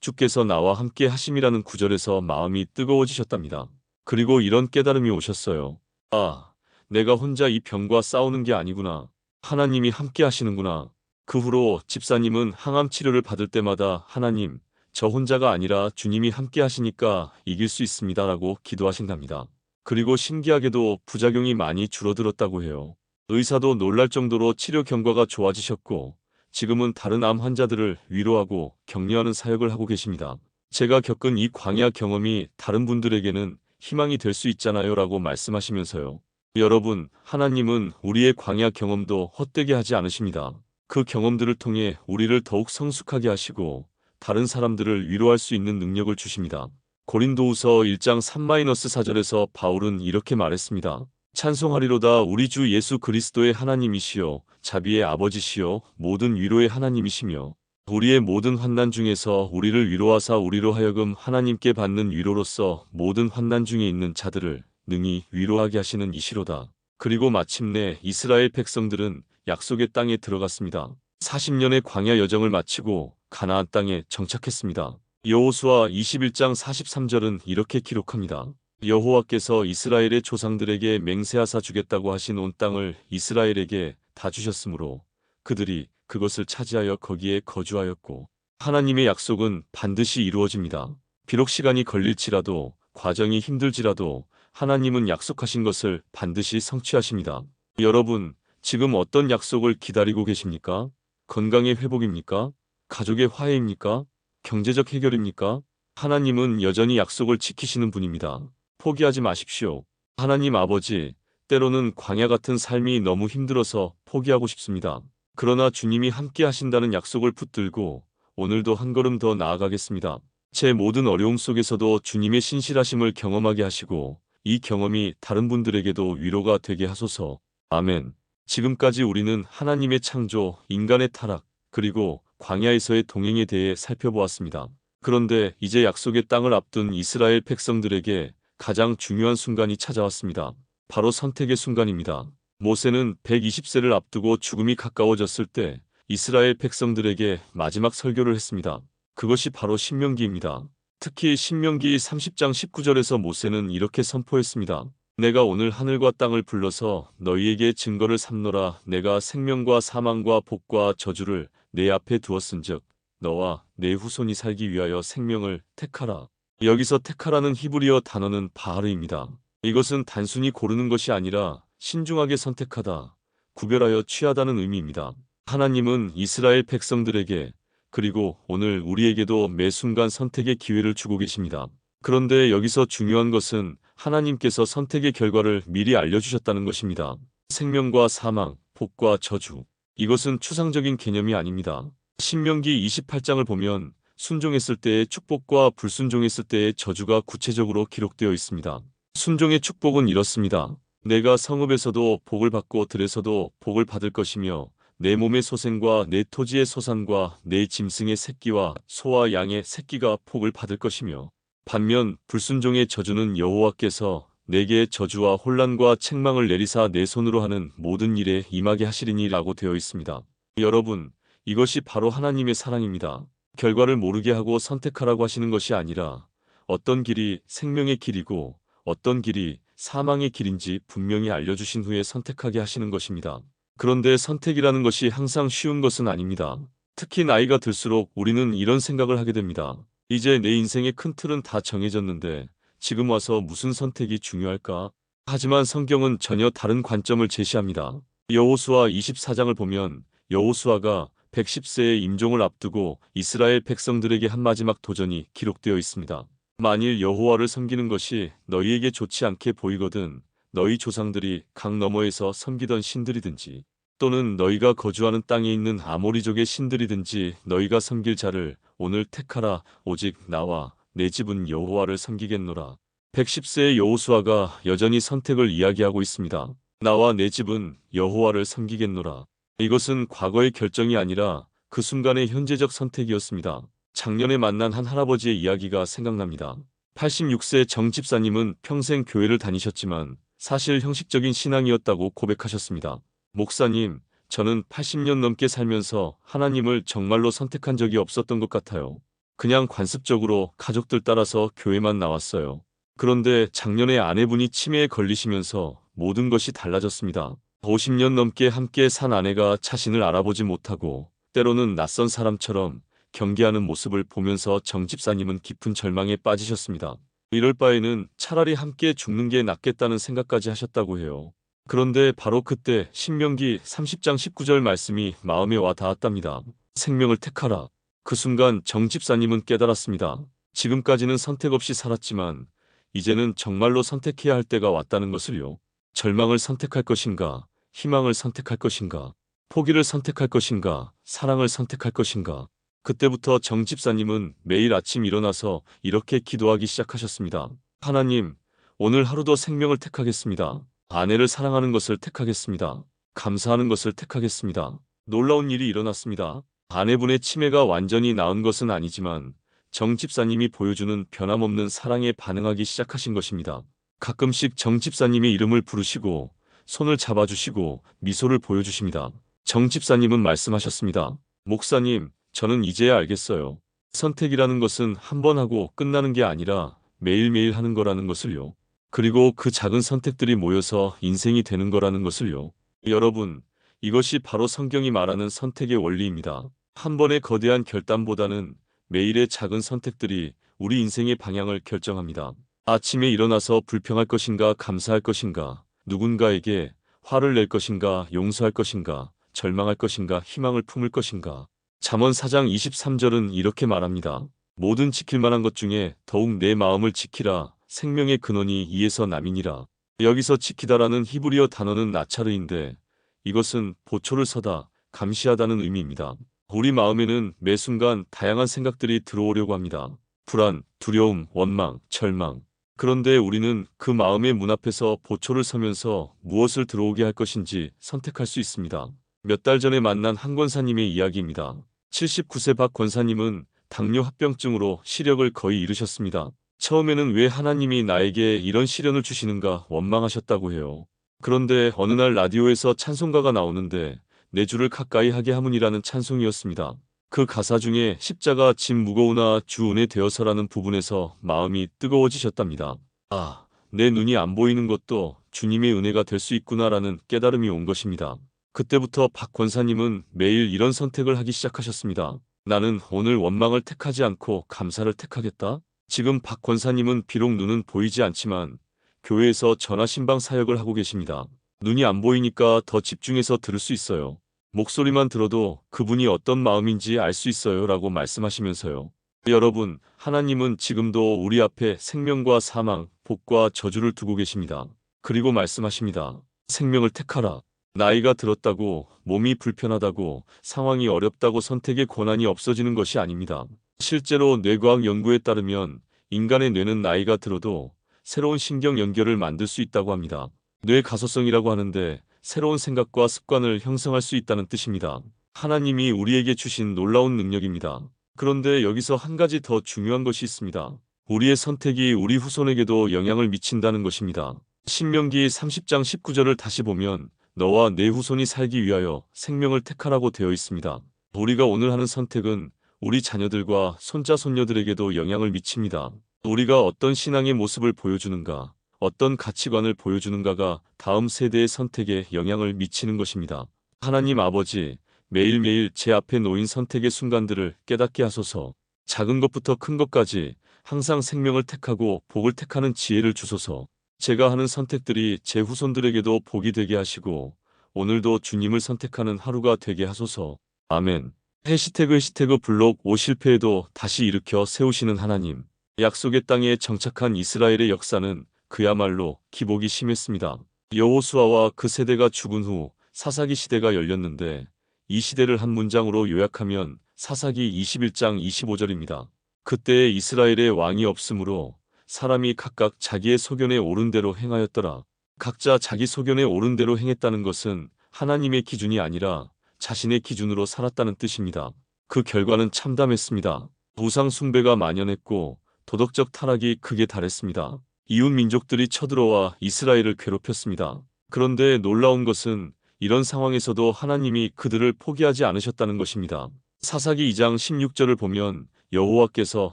주께서 나와 함께 하심이라는 구절에서 마음이 뜨거워지셨답니다. 그리고 이런 깨달음이 오셨어요. 아, 내가 혼자 이 병과 싸우는 게 아니구나. 하나님이 함께 하시는구나. 그 후로 집사님은 항암 치료를 받을 때마다 하나님, 저 혼자가 아니라 주님이 함께 하시니까 이길 수 있습니다라고 기도하신답니다. 그리고 신기하게도 부작용이 많이 줄어들었다고 해요. 의사도 놀랄 정도로 치료 경과가 좋아지셨고 지금은 다른 암 환자들을 위로하고 격려하는 사역을 하고 계십니다. 제가 겪은 이 광야 경험이 다른 분들에게는 희망이 될 수 있잖아요 라고 말씀하시면서요. 여러분, 하나님은 우리의 광야 경험도 헛되게 하지 않으십니다. 그 경험들을 통해 우리를 더욱 성숙하게 하시고 다른 사람들을 위로할 수 있는 능력을 주십니다. 고린도후서 1장 3-4절에서 바울은 이렇게 말했습니다. 찬송하리로다 우리 주 예수 그리스도의 하나님이시요 자비의 아버지시요 모든 위로의 하나님이시며 우리의 모든 환난 중에서 우리를 위로하사 우리로 하여금 하나님께 받는 위로로서 모든 환난 중에 있는 자들을 능히 위로하게 하시는 이시로다. 그리고 마침내 이스라엘 백성들은 약속의 땅에 들어갔습니다. 40년의 광야 여정을 마치고 가나안 땅에 정착했습니다. 여호수아 21장 43절은 이렇게 기록합니다. 여호와께서 이스라엘의 조상들에게 맹세하사 주겠다고 하신 온 땅을 이스라엘에게 다 주셨으므로 그들이 그것을 차지하여 거기에 거주하였고 하나님의 약속은 반드시 이루어집니다. 비록 시간이 걸릴지라도 과정이 힘들지라도 하나님은 약속하신 것을 반드시 성취하십니다. 여러분, 지금 어떤 약속을 기다리고 계십니까? 건강의 회복입니까? 가족의 화해입니까? 경제적 해결입니까? 하나님은 여전히 약속을 지키시는 분입니다. 포기하지 마십시오. 하나님 아버지, 때로는 광야 같은 삶이 너무 힘들어서 포기하고 싶습니다. 그러나 주님이 함께 하신다는 약속을 붙들고 오늘도 한 걸음 더 나아가겠습니다. 제 모든 어려움 속에서도 주님의 신실하심을 경험하게 하시고 이 경험이 다른 분들에게도 위로가 되게 하소서. 아멘. 지금까지 우리는 하나님의 창조, 인간의 타락, 그리고 광야에서의 동행에 대해 살펴보았습니다. 그런데 이제 약속의 땅을 앞둔 이스라엘 백성들에게 가장 중요한 순간이 찾아왔습니다. 바로 선택의 순간입니다. 모세는 120세를 앞두고 죽음이 가까워졌을 때 이스라엘 백성들에게 마지막 설교를 했습니다. 그것이 바로 신명기입니다. 특히 신명기 30장 19절에서 모세는 이렇게 선포했습니다. 내가 오늘 하늘과 땅을 불러서 너희에게 증거를 삼노라. 내가 생명과 사망과 복과 저주를 내 앞에 두었은즉 너와 내 후손이 살기 위하여 생명을 택하라. 여기서 택하라는 히브리어 단어는 바하르입니다. 이것은 단순히 고르는 것이 아니라 신중하게 선택하다, 구별하여 취하다는 의미입니다. 하나님은 이스라엘 백성들에게 그리고 오늘 우리에게도 매 순간 선택의 기회를 주고 계십니다. 그런데 여기서 중요한 것은 하나님께서 선택의 결과를 미리 알려주셨다는 것입니다. 생명과 사망, 복과 저주. 이것은 추상적인 개념이 아닙니다. 신명기 28장을 보면 순종했을 때의 축복과 불순종했을 때의 저주가 구체적으로 기록되어 있습니다. 순종의 축복은 이렇습니다. 내가 성읍에서도 복을 받고 들에서도 복을 받을 것이며 내 몸의 소생과 내 토지의 소산과 내 짐승의 새끼와 소와 양의 새끼가 복을 받을 것이며 반면 불순종의 저주는 여호와께서 내게 저주와 혼란과 책망을 내리사 내 손으로 하는 모든 일에 임하게 하시리니라고 되어 있습니다. 여러분, 이것이 바로 하나님의 사랑입니다. 결과를 모르게 하고 선택하라고 하시는 것이 아니라 어떤 길이 생명의 길이고 어떤 길이 사망의 길인지 분명히 알려주신 후에 선택하게 하시는 것입니다. 그런데 선택이라는 것이 항상 쉬운 것은 아닙니다. 특히 나이가 들수록 우리는 이런 생각을 하게 됩니다. 이제 내 인생의 큰 틀은 다 정해졌는데 지금 와서 무슨 선택이 중요할까? 하지만 성경은 전혀 다른 관점을 제시합니다. 여호수아 24장을 보면 여호수아가 110세의 임종을 앞두고 이스라엘 백성들에게 한 마지막 도전이 기록되어 있습니다. 만일 여호와를 섬기는 것이 너희에게 좋지 않게 보이거든 너희 조상들이 강 너머에서 섬기던 신들이든지 또는 너희가 거주하는 땅에 있는 아모리족의 신들이든지 너희가 섬길 자를 오늘 택하라. 오직 나와 내 집은 여호와를 섬기겠노라. 110세의 여호수아가 여전히 선택을 이야기하고 있습니다. 나와 내 집은 여호와를 섬기겠노라. 이것은 과거의 결정이 아니라 그 순간의 현재적 선택이었습니다. 작년에 만난 한 할아버지의 이야기가 생각납니다. 86세 정 집사님은 평생 교회를 다니셨지만 사실 형식적인 신앙이었다고 고백하셨습니다. 목사님, 저는 80년 넘게 살면서 하나님을 정말로 선택한 적이 없었던 것 같아요. 그냥 관습적으로 가족들 따라서 교회만 나왔어요. 그런데 작년에 아내분이 치매에 걸리시면서 모든 것이 달라졌습니다. 50년 넘게 함께 산 아내가 자신을 알아보지 못하고 때로는 낯선 사람처럼 경계하는 모습을 보면서 정 집사님은 깊은 절망에 빠지셨습니다. 이럴 바에는 차라리 함께 죽는 게 낫겠다는 생각까지 하셨다고 해요. 그런데 바로 그때 신명기 30장 19절 말씀이 마음에 와 닿았답니다. 생명을 택하라. 그 순간 정 집사님은 깨달았습니다. 지금까지는 선택 없이 살았지만 이제는 정말로 선택해야 할 때가 왔다는 것을요. 절망을 선택할 것인가, 희망을 선택할 것인가, 포기를 선택할 것인가, 사랑을 선택할 것인가. 그때부터 정 집사님은 매일 아침 일어나서 이렇게 기도하기 시작하셨습니다. 하나님, 오늘 하루도 생명을 택하겠습니다. 아내를 사랑하는 것을 택하겠습니다. 감사하는 것을 택하겠습니다. 놀라운 일이 일어났습니다. 아내분의 치매가 완전히 나은 것은 아니지만 정 집사님이 보여주는 변함없는 사랑에 반응하기 시작하신 것입니다. 가끔씩 정 집사님의 이름을 부르시고 손을 잡아주시고 미소를 보여주십니다. 정 집사님은 말씀하셨습니다. 목사님, 저는 이제야 알겠어요. 선택이라는 것은 한 번 하고 끝나는 게 아니라 매일매일 하는 거라는 것을요. 그리고 그 작은 선택들이 모여서 인생이 되는 거라는 것을요. 여러분, 이것이 바로 성경이 말하는 선택의 원리입니다. 한 번의 거대한 결단보다는 매일의 작은 선택들이 우리 인생의 방향을 결정합니다. 아침에 일어나서 불평할 것인가 감사할 것인가, 누군가에게 화를 낼 것인가 용서할 것인가, 절망할 것인가 희망을 품을 것인가. 잠언 4장 23절은 이렇게 말합니다. 모든 지킬 만한 것 중에 더욱 내 마음을 지키라. 생명의 근원이 이에서 남이니라. 여기서 지키다라는 히브리어 단어는 나차르인데 이것은 보초를 서다, 감시하다는 의미입니다. 우리 마음에는 매 순간 다양한 생각들이 들어오려고 합니다. 불안, 두려움, 원망, 절망. 그런데 우리는 그 마음의 문 앞에서 보초를 서면서 무엇을 들어오게 할 것인지 선택할 수 있습니다. 몇 달 전에 만난 한 권사님의 이야기입니다. 79세 박 권사님은 당뇨 합병증으로 시력을 거의 잃으셨습니다. 처음에는 왜 하나님이 나에게 이런 시련을 주시는가 원망하셨다고 해요. 그런데 어느 날 라디오에서 찬송가가 나오는데 내 주를 가까이 하게 하문이라는 찬송이었습니다. 그 가사 중에 십자가 짐 무거우나 주 은혜 되어서라는 부분에서 마음이 뜨거워지셨답니다. 아, 내 눈이 안 보이는 것도 주님의 은혜가 될 수 있구나라는 깨달음이 온 것입니다. 그때부터 박 권사님은 매일 이런 선택을 하기 시작하셨습니다. 나는 오늘 원망을 택하지 않고 감사를 택하겠다. 지금 박 권사님은 비록 눈은 보이지 않지만 교회에서 전화신방 사역을 하고 계십니다. 눈이 안 보이니까 더 집중해서 들을 수 있어요. 목소리만 들어도 그분이 어떤 마음인지 알 수 있어요 라고 말씀하시면서요. 여러분, 하나님은 지금도 우리 앞에 생명과 사망, 복과 저주를 두고 계십니다. 그리고 말씀하십니다. 생명을 택하라. 나이가 들었다고, 몸이 불편하다고, 상황이 어렵다고 선택의 권한이 없어지는 것이 아닙니다. 실제로 뇌과학 연구에 따르면 인간의 뇌는 나이가 들어도 새로운 신경 연결을 만들 수 있다고 합니다. 뇌 가소성이라고 하는데 새로운 생각과 습관을 형성할 수 있다는 뜻입니다. 하나님이 우리에게 주신 놀라운 능력입니다. 그런데 여기서 한 가지 더 중요한 것이 있습니다. 우리의 선택이 우리 후손에게도 영향을 미친다는 것입니다. 신명기 30장 19절을 다시 보면 너와 내 후손이 살기 위하여 생명을 택하라고 되어 있습니다. 우리가 오늘 하는 선택은 우리 자녀들과 손자 손녀들에게도 영향을 미칩니다. 우리가 어떤 신앙의 모습을 보여주는가, 어떤 가치관을 보여주는가가 다음 세대의 선택에 영향을 미치는 것입니다. 하나님 아버지, 매일매일 제 앞에 놓인 선택의 순간들을 깨닫게 하소서. 작은 것부터 큰 것까지 항상 생명을 택하고 복을 택하는 지혜를 주소서. 제가 하는 선택들이 제 후손들에게도 복이 되게 하시고 오늘도 주님을 선택하는 하루가 되게 하소서. 아멘. 해시태그 블록 5 실패에도 다시 일으켜 세우시는 하나님. 약속의 땅에 정착한 이스라엘의 역사는 그야말로 기복이 심했습니다. 여호수아와 그 세대가 죽은 후 사사기 시대가 열렸는데 이 시대를 한 문장으로 요약하면 사사기 21장 25절입니다. 그때에 이스라엘의 왕이 없으므로 사람이 각각 자기의 소견에 옳은 대로 행하였더라. 각자 자기 소견에 옳은 대로 행했다는 것은 하나님의 기준이 아니라 자신의 기준으로 살았다는 뜻입니다. 그 결과는 참담했습니다. 우상 숭배가 만연했고 도덕적 타락이 극에 달했습니다. 이웃 민족들이 쳐들어와 이스라엘을 괴롭혔습니다. 그런데 놀라운 것은 이런 상황에서도 하나님이 그들을 포기하지 않으셨다는 것입니다. 사사기 2장 16절을 보면 여호와께서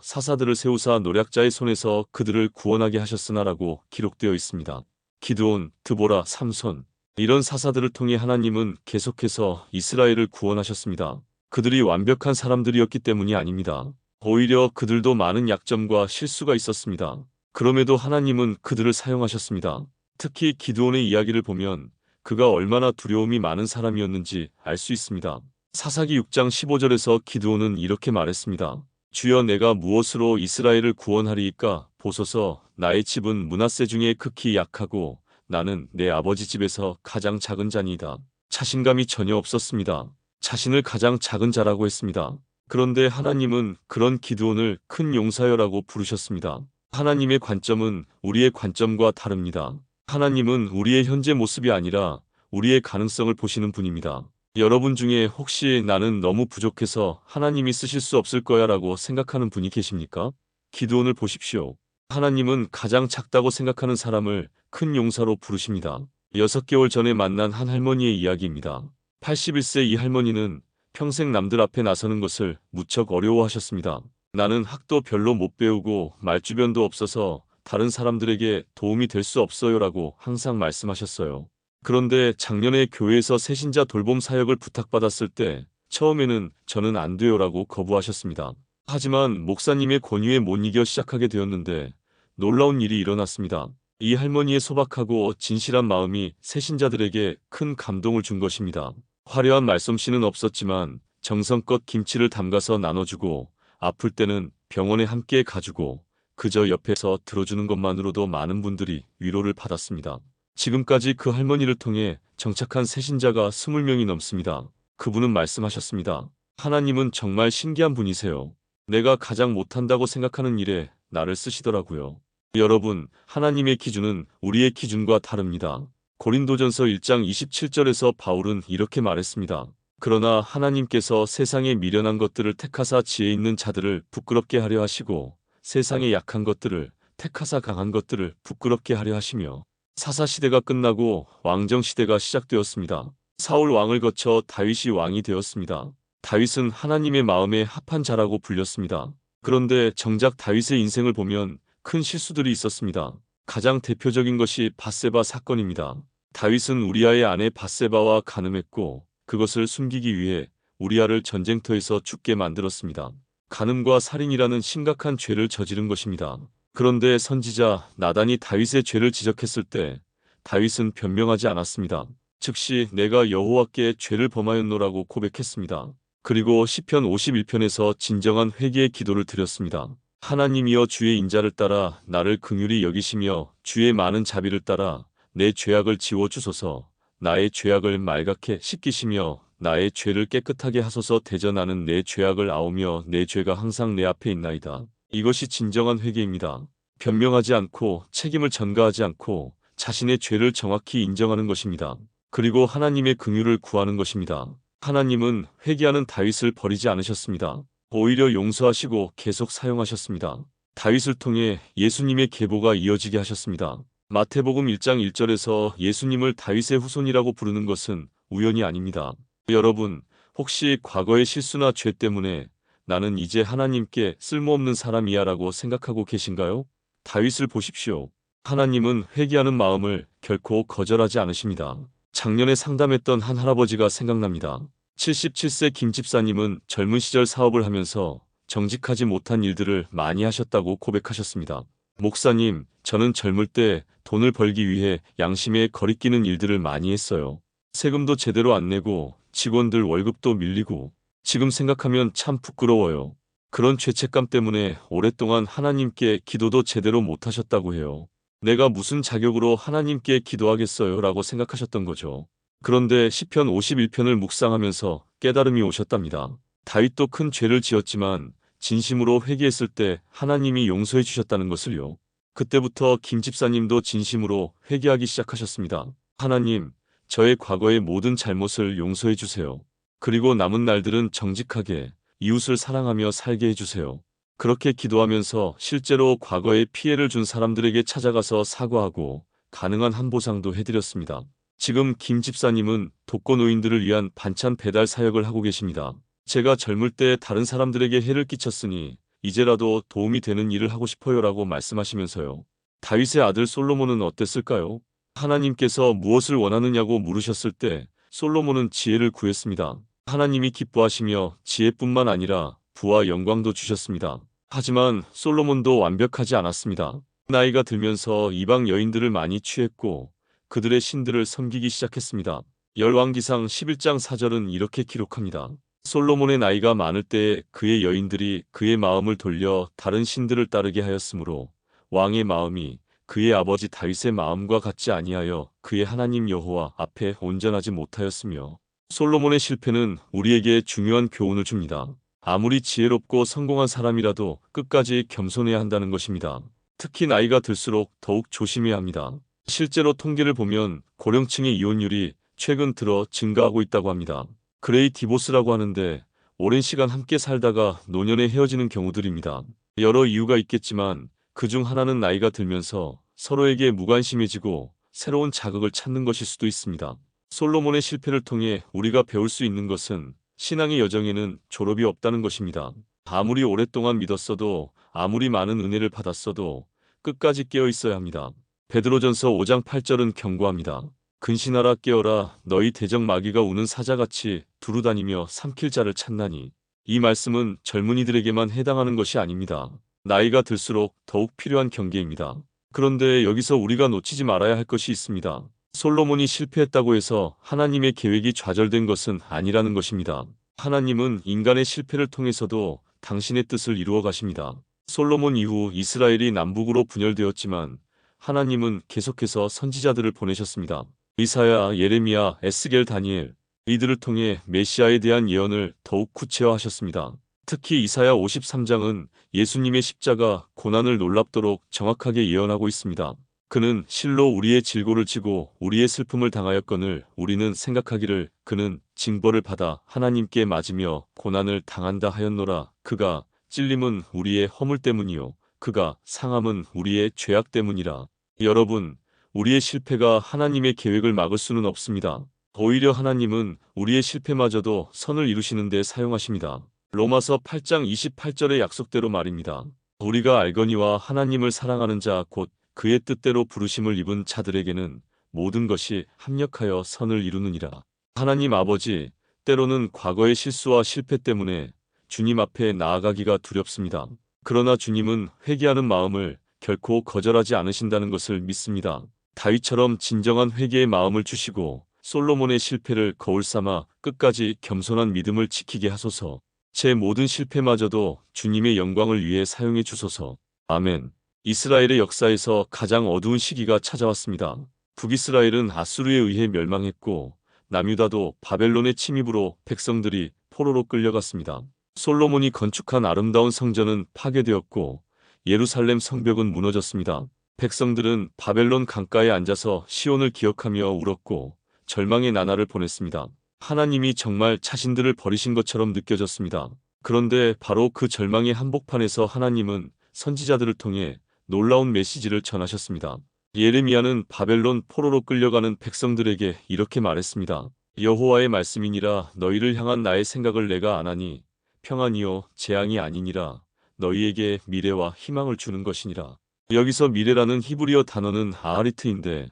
사사들을 세우사 노략자의 손에서 그들을 구원하게 하셨으나라고 기록되어 있습니다. 기드온, 드보라, 삼손 이런 사사들을 통해 하나님은 계속해서 이스라엘을 구원하셨습니다. 그들이 완벽한 사람들이었기 때문이 아닙니다. 오히려 그들도 많은 약점과 실수가 있었습니다. 그럼에도 하나님은 그들을 사용하셨습니다. 특히 기드온의 이야기를 보면 그가 얼마나 두려움이 많은 사람이었는지 알 수 있습니다. 사사기 6장 15절에서 기드온은 이렇게 말했습니다. 주여 내가 무엇으로 이스라엘을 구원하리이까 보소서 나의 집은 므낫세 중에 극히 약하고 나는 내 아버지 집에서 가장 작은 자니이다. 자신감이 전혀 없었습니다. 자신을 가장 작은 자라고 했습니다. 그런데 하나님은 그런 기드온을 큰 용사여라고 부르셨습니다. 하나님의 관점은 우리의 관점과 다릅니다. 하나님은 우리의 현재 모습이 아니라 우리의 가능성을 보시는 분입니다. 여러분 중에 혹시 나는 너무 부족해서 하나님이 쓰실 수 없을 거야 라고 생각하는 분이 계십니까? 기드온을 보십시오. 하나님은 가장 작다고 생각하는 사람을 큰 용사로 부르십니다. 6개월 전에 만난 한 할머니의 이야기입니다. 81세 이 할머니는 평생 남들 앞에 나서는 것을 무척 어려워하셨습니다. 나는 학도 별로 못 배우고 말주변도 없어서 다른 사람들에게 도움이 될 수 없어요 라고 항상 말씀하셨어요. 그런데 작년에 교회에서 새신자 돌봄 사역을 부탁받았을 때 처음에는 저는 안 돼요 라고 거부하셨습니다. 하지만 목사님의 권유에 못 이겨 시작하게 되었는데 놀라운 일이 일어났습니다. 이 할머니의 소박하고 진실한 마음이 새신자들에게 큰 감동을 준 것입니다. 화려한 말솜씨는 없었지만 정성껏 김치를 담가서 나눠주고 아플 때는 병원에 함께 가주고 그저 옆에서 들어주는 것만으로도 많은 분들이 위로를 받았습니다. 지금까지 그 할머니를 통해 정착한 새신자가 20명이 넘습니다. 그분은 말씀하셨습니다. 하나님은 정말 신기한 분이세요. 내가 가장 못한다고 생각하는 일에 나를 쓰시더라고요. 여러분, 하나님의 기준은 우리의 기준과 다릅니다. 고린도전서 1장 27절에서 바울은 이렇게 말했습니다. 그러나 하나님께서 세상의 미련한 것들을 택하사 지혜 있는 자들을 부끄럽게 하려 하시고 세상의 약한 것들을 택하사 강한 것들을 부끄럽게 하려 하시며 사사시대가 끝나고 왕정시대가 시작되었습니다. 사울 왕을 거쳐 다윗이 왕이 되었습니다. 다윗은 하나님의 마음에 합한 자라고 불렸습니다. 그런데 정작 다윗의 인생을 보면 큰 실수들이 있었습니다. 가장 대표적인 것이 밧세바 사건입니다. 다윗은 우리아의 아내 밧세바와 간음했고 그것을 숨기기 위해 우리아를 전쟁터에서 죽게 만들었습니다. 간음과 살인이라는 심각한 죄를 저지른 것입니다. 그런데 선지자 나단이 다윗의 죄를 지적했을 때 다윗은 변명하지 않았습니다. 즉시 내가 여호와께 죄를 범하였노라고 고백했습니다. 그리고 시편 51편에서 진정한 회개의 기도를 드렸습니다. 하나님이여 주의 인자를 따라 나를 긍휼히 여기시며 주의 많은 자비를 따라 내 죄악을 지워주소서. 나의 죄악을 말갛게 씻기시며 나의 죄를 깨끗하게 하소서. 대저 나는 내 죄악을 아오며 내 죄가 항상 내 앞에 있나이다. 이것이 진정한 회개입니다. 변명하지 않고 책임을 전가하지 않고 자신의 죄를 정확히 인정하는 것입니다. 그리고 하나님의 긍휼을 구하는 것입니다. 하나님은 회개하는 다윗을 버리지 않으셨습니다. 오히려 용서하시고 계속 사용하셨습니다. 다윗을 통해 예수님의 계보가 이어지게 하셨습니다. 마태복음 1장 1절에서 예수님을 다윗의 후손이라고 부르는 것은 우연이 아닙니다. 여러분, 혹시 과거의 실수나 죄 때문에 나는 이제 하나님께 쓸모없는 사람이야 라고 생각하고 계신가요? 다윗을 보십시오. 하나님은 회개하는 마음을 결코 거절하지 않으십니다. 작년에 상담했던 한 할아버지가 생각납니다. 77세 김 집사님은 젊은 시절 사업을 하면서 정직하지 못한 일들을 많이 하셨다고 고백하셨습니다. 목사님, 저는 젊을 때 돈을 벌기 위해 양심에 거리끼는 일들을 많이 했어요. 세금도 제대로 안 내고 직원들 월급도 밀리고 지금 생각하면 참 부끄러워요. 그런 죄책감 때문에 오랫동안 하나님께 기도도 제대로 못하셨다고 해요. 내가 무슨 자격으로 하나님께 기도하겠어요? 라고 생각하셨던 거죠. 그런데 시편 51편을 묵상하면서 깨달음이 오셨답니다. 다윗도 큰 죄를 지었지만 진심으로 회개했을 때 하나님이 용서해 주셨다는 것을요. 그때부터 김 집사님도 진심으로 회개하기 시작하셨습니다. 하나님, 저의 과거의 모든 잘못을 용서해 주세요. 그리고 남은 날들은 정직하게 이웃을 사랑하며 살게 해주세요. 그렇게 기도하면서 실제로 과거에 피해를 준 사람들에게 찾아가서 사과하고 가능한 한보상도 해드렸습니다. 지금 김 집사님은 독거노인들을 위한 반찬 배달 사역을 하고 계십니다. 제가 젊을 때 다른 사람들에게 해를 끼쳤으니 이제라도 도움이 되는 일을 하고 싶어요라고 말씀하시면서요. 다윗의 아들 솔로몬은 어땠을까요? 하나님께서 무엇을 원하느냐고 물으셨을 때 솔로몬은 지혜를 구했습니다. 하나님이 기뻐하시며 지혜뿐만 아니라 부와 영광도 주셨습니다. 하지만 솔로몬도 완벽하지 않았습니다. 나이가 들면서 이방 여인들을 많이 취했고 그들의 신들을 섬기기 시작했습니다. 열왕기상 11장 4절은 이렇게 기록합니다. 솔로몬의 나이가 많을 때에 그의 여인들이 그의 마음을 돌려 다른 신들을 따르게 하였으므로 왕의 마음이 그의 아버지 다윗의 마음과 같지 아니하여 그의 하나님 여호와 앞에 온전하지 못하였으며 솔로몬의 실패는 우리에게 중요한 교훈을 줍니다. 아무리 지혜롭고 성공한 사람이라도 끝까지 겸손해야 한다는 것입니다. 특히 나이가 들수록 더욱 조심해야 합니다. 실제로 통계를 보면 고령층의 이혼율이 최근 들어 증가하고 있다고 합니다. 그레이 디보스라고 하는데 오랜 시간 함께 살다가 노년에 헤어지는 경우들입니다. 여러 이유가 있겠지만 그중 하나는 나이가 들면서 서로에게 무관심해지고 새로운 자극을 찾는 것일 수도 있습니다. 솔로몬의 실패를 통해 우리가 배울 수 있는 것은 신앙의 여정에는 졸업이 없다는 것입니다. 아무리 오랫동안 믿었어도 아무리 많은 은혜를 받았어도 끝까지 깨어 있어야 합니다. 베드로전서 5장 8절은 경고합니다. 근신하라 깨어라 너희 대적 마귀가 우는 사자같이 두루다니며 삼킬 자를 찾나니. 이 말씀은 젊은이들에게만 해당하는 것이 아닙니다. 나이가 들수록 더욱 필요한 경계입니다. 그런데 여기서 우리가 놓치지 말아야 할 것이 있습니다. 솔로몬이 실패했다고 해서 하나님의 계획이 좌절된 것은 아니라는 것입니다. 하나님은 인간의 실패를 통해서도 당신의 뜻을 이루어 가십니다. 솔로몬 이후 이스라엘이 남북으로 분열되었지만 하나님은 계속해서 선지자들을 보내셨습니다. 이사야, 예레미야, 에스겔, 다니엘 이들을 통해 메시아에 대한 예언을 더욱 구체화하셨습니다. 특히 이사야 53장은 예수님의 십자가 고난을 놀랍도록 정확하게 예언하고 있습니다. 그는 실로 우리의 질고를 지고 우리의 슬픔을 당하였거늘 우리는 생각하기를 그는 징벌을 받아 하나님께 맞으며 고난을 당한다 하였노라. 그가 찔림은 우리의 허물 때문이요 그가 상함은 우리의 죄악 때문이라. 여러분, 우리의 실패가 하나님의 계획을 막을 수는 없습니다. 오히려 하나님은 우리의 실패마저도 선을 이루시는 데 사용하십니다. 로마서 8장 28절의 약속대로 말입니다. 우리가 알거니와 하나님을 사랑하는 자 곧 그의 뜻대로 부르심을 입은 자들에게는 모든 것이 합력하여 선을 이루느니라. 하나님 아버지, 때로는 과거의 실수와 실패 때문에 주님 앞에 나아가기가 두렵습니다. 그러나 주님은 회개하는 마음을 결코 거절하지 않으신다는 것을 믿습니다. 다윗처럼 진정한 회개의 마음을 주시고 솔로몬의 실패를 거울 삼아 끝까지 겸손한 믿음을 지키게 하소서. 제 모든 실패마저도 주님의 영광을 위해 사용해 주소서. 아멘. 이스라엘의 역사에서 가장 어두운 시기가 찾아왔습니다. 북이스라엘은 아수르에 의해 멸망했고 남유다도 바벨론의 침입으로 백성들이 포로로 끌려갔습니다. 솔로몬이 건축한 아름다운 성전은 파괴되었고 예루살렘 성벽은 무너졌습니다. 백성들은 바벨론 강가에 앉아서 시온을 기억하며 울었고 절망의 나날을 보냈습니다. 하나님이 정말 자신들을 버리신 것처럼 느껴졌습니다. 그런데 바로 그 절망의 한복판에서 하나님은 선지자들을 통해 놀라운 메시지를 전하셨습니다. 예레미야는 바벨론 포로로 끌려가는 백성들에게 이렇게 말했습니다. 여호와의 말씀이니라. 너희를 향한 나의 생각을 내가 아나니 평안이요 재앙이 아니니라. 너희에게 미래와 희망을 주는 것이니라. 여기서 미래라는 히브리어 단어는 아하리트인데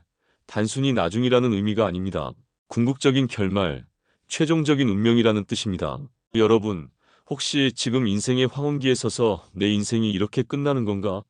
단순히 나중이라는 의미가 아닙니다. 궁극적인 결말, 최종적인 운명이라는 뜻입니다. 여러분, 혹시 지금 인생의 황혼기에 서서 내 인생이 이렇게 끝나는 건가?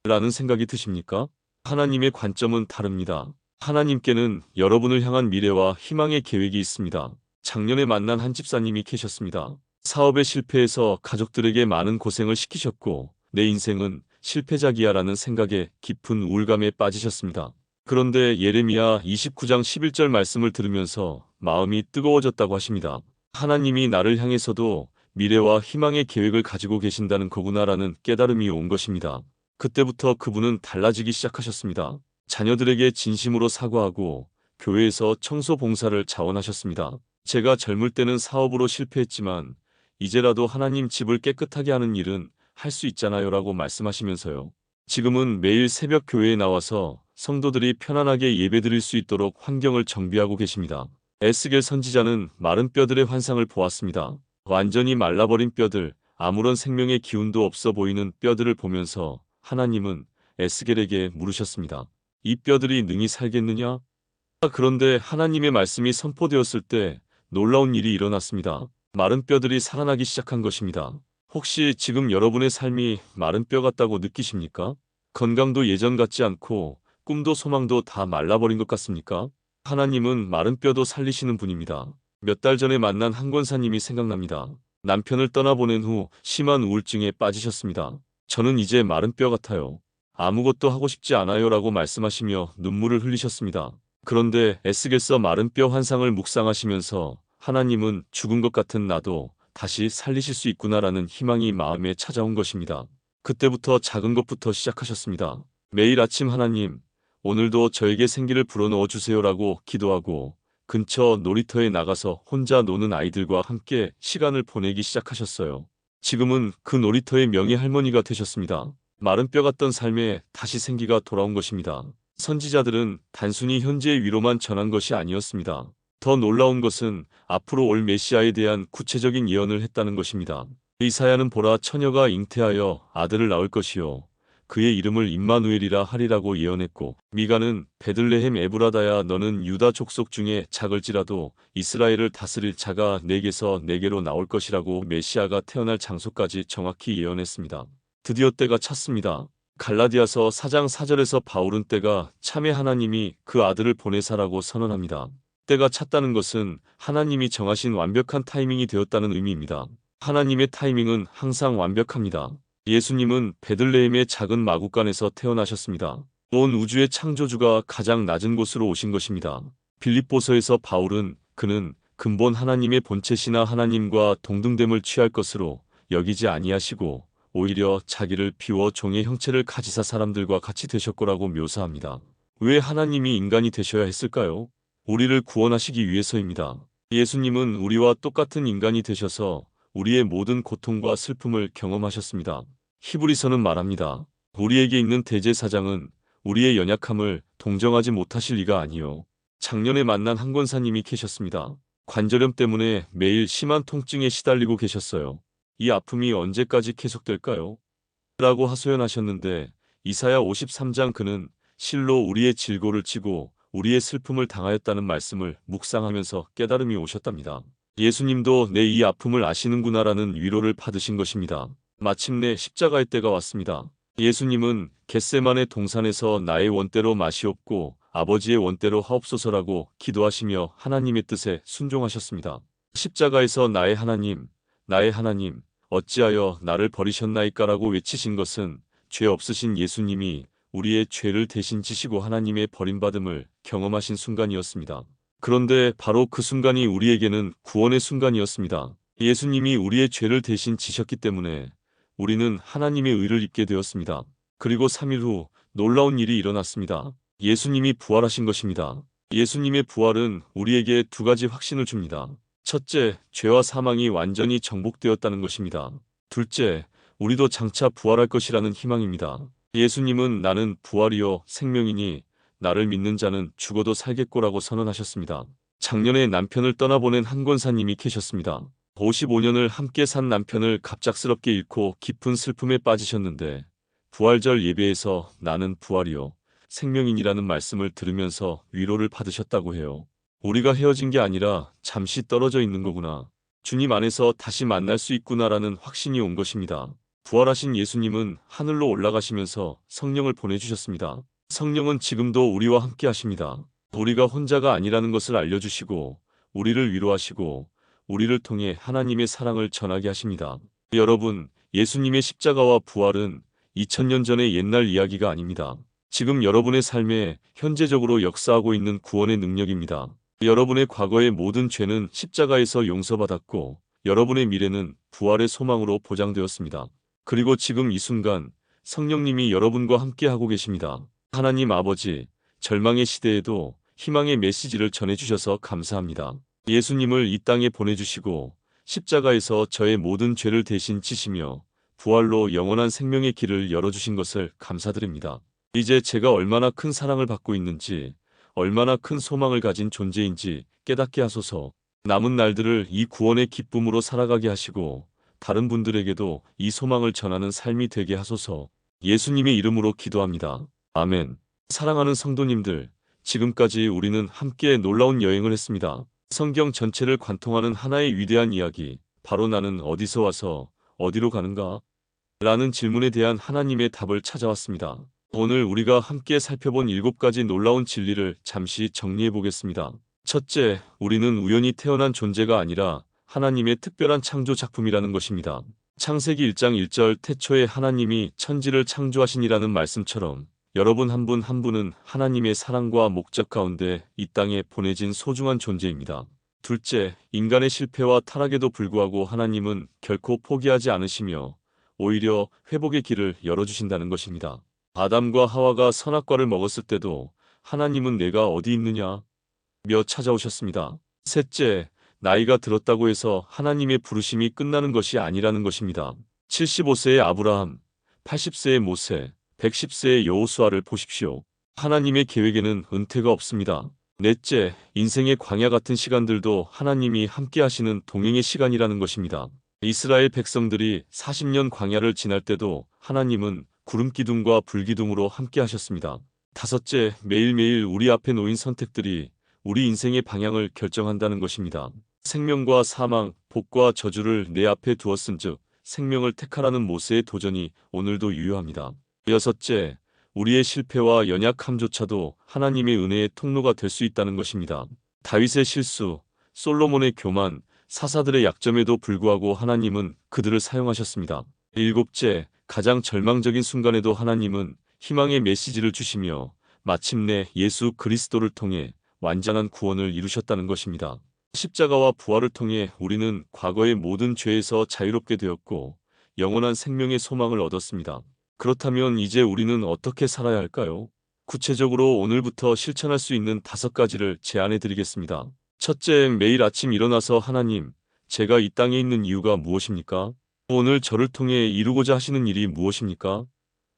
라는 생각이 드십니까? 하나님의 관점은 다릅니다. 하나님께는 여러분을 향한 미래와 희망의 계획이 있습니다. 작년에 만난 한 집사님이 계셨습니다. 사업에 실패해서 가족들에게 많은 고생을 시키셨고 내 인생은 실패작이야라는 생각에 깊은 우울감에 빠지셨습니다. 그런데 예레미야 29장 11절 말씀을 들으면서 마음이 뜨거워졌다고 하십니다. 하나님이 나를 향해서도 미래와 희망의 계획을 가지고 계신다는 거구나라는 깨달음이 온 것입니다. 그때부터 그분은 달라지기 시작하셨습니다. 자녀들에게 진심으로 사과하고 교회에서 청소 봉사를 자원하셨습니다. 제가 젊을 때는 사업으로 실패했지만 이제라도 하나님 집을 깨끗하게 하는 일은 할 수 있잖아요 라고 말씀하시면서요. 지금은 매일 새벽 교회에 나와서 성도들이 편안하게 예배드릴 수 있도록 환경을 정비하고 계십니다. 에스겔 선지자는 마른 뼈들의 환상을 보았습니다. 완전히 말라버린 뼈들, 아무런 생명의 기운도 없어 보이는 뼈들을 보면서 하나님은 에스겔에게 물으셨습니다. 이 뼈들이 능히 살겠느냐? 그런데 하나님의 말씀이 선포되었을 때 놀라운 일이 일어났습니다. 마른 뼈들이 살아나기 시작한 것입니다. 혹시 지금 여러분의 삶이 마른 뼈 같다고 느끼십니까? 건강도 예전 같지 않고 꿈도 소망도 다 말라버린 것 같습니까? 하나님은 마른 뼈도 살리시는 분입니다. 몇 달 전에 만난 한 권사님이 생각납니다. 남편을 떠나보낸 후 심한 우울증에 빠지셨습니다. 저는 이제 마른 뼈 같아요. 아무것도 하고 싶지 않아요 라고 말씀하시며 눈물을 흘리셨습니다. 그런데 에스겔서 마른 뼈 환상을 묵상하시면서 하나님은 죽은 것 같은 나도 다시 살리실 수 있구나라는 희망이 마음에 찾아온 것입니다. 그때부터 작은 것부터 시작하셨습니다. 매일 아침 하나님, 오늘도 저에게 생기를 불어넣어 주세요라고 기도하고 근처 놀이터에 나가서 혼자 노는 아이들과 함께 시간을 보내기 시작하셨어요. 지금은 그 놀이터의 명예 할머니가 되셨습니다. 마른 뼈 같던 삶에 다시 생기가 돌아온 것입니다. 선지자들은 단순히 현재의 위로만 전한 것이 아니었습니다. 더 놀라운 것은 앞으로 올 메시아에 대한 구체적인 예언을 했다는 것입니다. 이사야는 보라 처녀가 잉태하여 아들을 낳을 것이요 그의 이름을 임마누엘이라 하리라고 예언했고 미가는 베들레헴 에브라다야 너는 유다 족속 중에 작을지라도 이스라엘을 다스릴 자가 내게서 내게로 나올 것이라고 메시아가 태어날 장소까지 정확히 예언했습니다. 드디어 때가 찼습니다. 갈라디아서 4장 4절에서 바울은 때가 참에 하나님이 그 아들을 보내사라고 선언합니다. 때가 찼다는 것은 하나님이 정하신 완벽한 타이밍이 되었다는 의미입니다. 하나님의 타이밍은 항상 완벽합니다. 예수님은 베들레헴의 작은 마구간에서 태어나셨습니다. 온 우주의 창조주가 가장 낮은 곳으로 오신 것입니다. 빌립보서에서 바울은 그는 근본 하나님의 본체시나 하나님과 동등됨을 취할 것으로 여기지 아니하시고 오히려 자기를 비워 종의 형체를 가지사 사람들과 같이 되셨고라고 묘사합니다. 왜 하나님이 인간이 되셔야 했을까요? 우리를 구원하시기 위해서입니다. 예수님은 우리와 똑같은 인간이 되셔서 우리의 모든 고통과 슬픔을 경험하셨습니다. 히브리서는 말합니다. 우리에게 있는 대제사장은 우리의 연약함을 동정하지 못하실 리가 아니요. 작년에 만난 한 권사님이 계셨습니다. 관절염 때문에 매일 심한 통증에 시달리고 계셨어요. 이 아픔이 언제까지 계속될까요? 라고 하소연하셨는데 이사야 53장 그는 실로 우리의 질고를 치고 우리의 슬픔을 당하였다는 말씀을 묵상하면서 깨달음이 오셨답니다. 예수님도 내 이 아픔을 아시는구나라는 위로를 받으신 것입니다. 마침내 십자가의 때가 왔습니다. 예수님은 겟세마네 동산에서 나의 원대로 마시옵고 아버지의 원대로 하옵소서라고 기도하시며 하나님의 뜻에 순종하셨습니다. 십자가에서 나의 하나님, 어찌하여 나를 버리셨나이까라고 외치신 것은 죄 없으신 예수님이 우리의 죄를 대신 지시고 하나님의 버림받음을 경험하신 순간이었습니다. 그런데 바로 그 순간이 우리에게는 구원의 순간이었습니다. 예수님이 우리의 죄를 대신 지셨기 때문에 우리는 하나님의 의를 입게 되었습니다. 그리고 3일 후 놀라운 일이 일어났습니다. 예수님이 부활하신 것입니다. 예수님의 부활은 우리에게 두 가지 확신을 줍니다. 첫째, 죄와 사망이 완전히 정복되었다는 것입니다. 둘째, 우리도 장차 부활할 것이라는 희망입니다. 예수님은 나는 부활이요 생명이니 나를 믿는 자는 죽어도 살겠고라고 선언하셨습니다. 작년에 남편을 떠나보낸 한 권사님이 계셨습니다. 55년을 함께 산 남편을 갑작스럽게 잃고 깊은 슬픔에 빠지셨는데 부활절 예배에서 나는 부활이요 생명인이라는 말씀을 들으면서 위로를 받으셨다고 해요. 우리가 헤어진 게 아니라 잠시 떨어져 있는 거구나. 주님 안에서 다시 만날 수 있구나라는 확신이 온 것입니다. 부활하신 예수님은 하늘로 올라가시면서 성령을 보내주셨습니다. 성령은 지금도 우리와 함께 하십니다. 우리가 혼자가 아니라는 것을 알려주시고 우리를 위로하시고 우리를 통해 하나님의 사랑을 전하게 하십니다. 여러분, 예수님의 십자가와 부활은 2000년 전의 옛날 이야기가 아닙니다. 지금 여러분의 삶에 현재적으로 역사하고 있는 구원의 능력입니다. 여러분의 과거의 모든 죄는 십자가에서 용서받았고 여러분의 미래는 부활의 소망으로 보장되었습니다. 그리고 지금 이 순간 성령님이 여러분과 함께하고 계십니다. 하나님 아버지, 절망의 시대에도 희망의 메시지를 전해주셔서 감사합니다. 예수님을 이 땅에 보내주시고 십자가에서 저의 모든 죄를 대신 지시며 부활로 영원한 생명의 길을 열어주신 것을 감사드립니다. 이제 제가 얼마나 큰 사랑을 받고 있는지, 얼마나 큰 소망을 가진 존재인지 깨닫게 하소서. 남은 날들을 이 구원의 기쁨으로 살아가게 하시고 다른 분들에게도 이 소망을 전하는 삶이 되게 하소서. 예수님의 이름으로 기도합니다. 아멘. 사랑하는 성도님들, 지금까지 우리는 함께 놀라운 여행을 했습니다. 성경 전체를 관통하는 하나의 위대한 이야기, 바로 나는 어디서 와서 어디로 가는가? 라는 질문에 대한 하나님의 답을 찾아왔습니다. 오늘 우리가 함께 살펴본 7가지 놀라운 진리를 잠시 정리해 보겠습니다. 첫째, 우리는 우연히 태어난 존재가 아니라 하나님의 특별한 창조 작품이라는 것입니다. 창세기 1장 1절 태초에 하나님이 천지를 창조하시니라는 말씀처럼 여러분 한 분 한 분은 하나님의 사랑과 목적 가운데 이 땅에 보내진 소중한 존재입니다. 둘째, 인간의 실패와 타락에도 불구하고 하나님은 결코 포기하지 않으시며 오히려 회복의 길을 열어주신다는 것입니다. 아담과 하와가 선악과를 먹었을 때도 하나님은 내가 어디 있느냐? 며 찾아오셨습니다. 셋째, 나이가 들었다고 해서 하나님의 부르심이 끝나는 것이 아니라는 것입니다. 75세의 아브라함, 80세의 모세, 110세의 여호수아를 보십시오. 하나님의 계획에는 은퇴가 없습니다. 넷째, 인생의 광야 같은 시간들도 하나님이 함께 하시는 동행의 시간이라는 것입니다. 이스라엘 백성들이 40년 광야를 지날 때도 하나님은 구름 기둥과 불 기둥으로 함께 하셨습니다. 다섯째, 매일매일 우리 앞에 놓인 선택들이 우리 인생의 방향을 결정한다는 것입니다. 생명과 사망, 복과 저주를 내 앞에 두었은즉 생명을 택하라는 모세의 도전이 오늘도 유효합니다. 여섯째, 우리의 실패와 연약함조차도 하나님의 은혜의 통로가 될 수 있다는 것입니다. 다윗의 실수, 솔로몬의 교만, 사사들의 약점에도 불구하고 하나님은 그들을 사용하셨습니다. 일곱째, 가장 절망적인 순간에도 하나님은 희망의 메시지를 주시며 마침내 예수 그리스도를 통해 완전한 구원을 이루셨다는 것입니다. 십자가와 부활을 통해 우리는 과거의 모든 죄에서 자유롭게 되었고 영원한 생명의 소망을 얻었습니다. 그렇다면 이제 우리는 어떻게 살아야 할까요? 구체적으로 오늘부터 실천할 수 있는 5가지를 제안해 드리겠습니다. 첫째, 매일 아침 일어나서 하나님, 제가 이 땅에 있는 이유가 무엇입니까? 오늘 저를 통해 이루고자 하시는 일이 무엇입니까?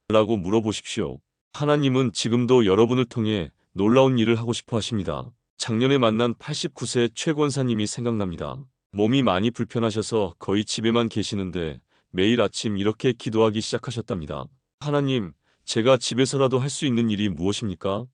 라고 물어보십시오. 하나님은 지금도 여러분을 통해 놀라운 일을 하고 싶어 하십니다. 작년에 만난 89세 최 권사님이 생각납니다. 몸이 많이 불편하셔서 거의 집에만 계시는데 매일 아침 이렇게 기도하기 시작하셨답니다. 하나님, 제가 집에서라도 할 수 있는 일이 무엇입니까?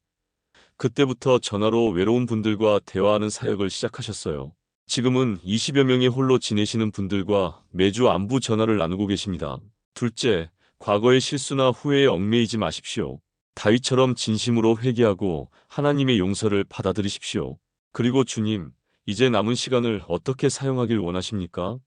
그때부터 전화로 외로운 분들과 대화하는 사역을 시작하셨어요. 지금은 20여 명의 홀로 지내시는 분들과 매주 안부 전화를 나누고 계십니다. 둘째, 과거의 실수나 후회에 얽매이지 마십시오. 다윗처럼 진심으로 회개하고 하나님의 용서를 받아들이십시오. 그리고 주님, 이제 남은 시간을 어떻게 사용하길 원하십니까?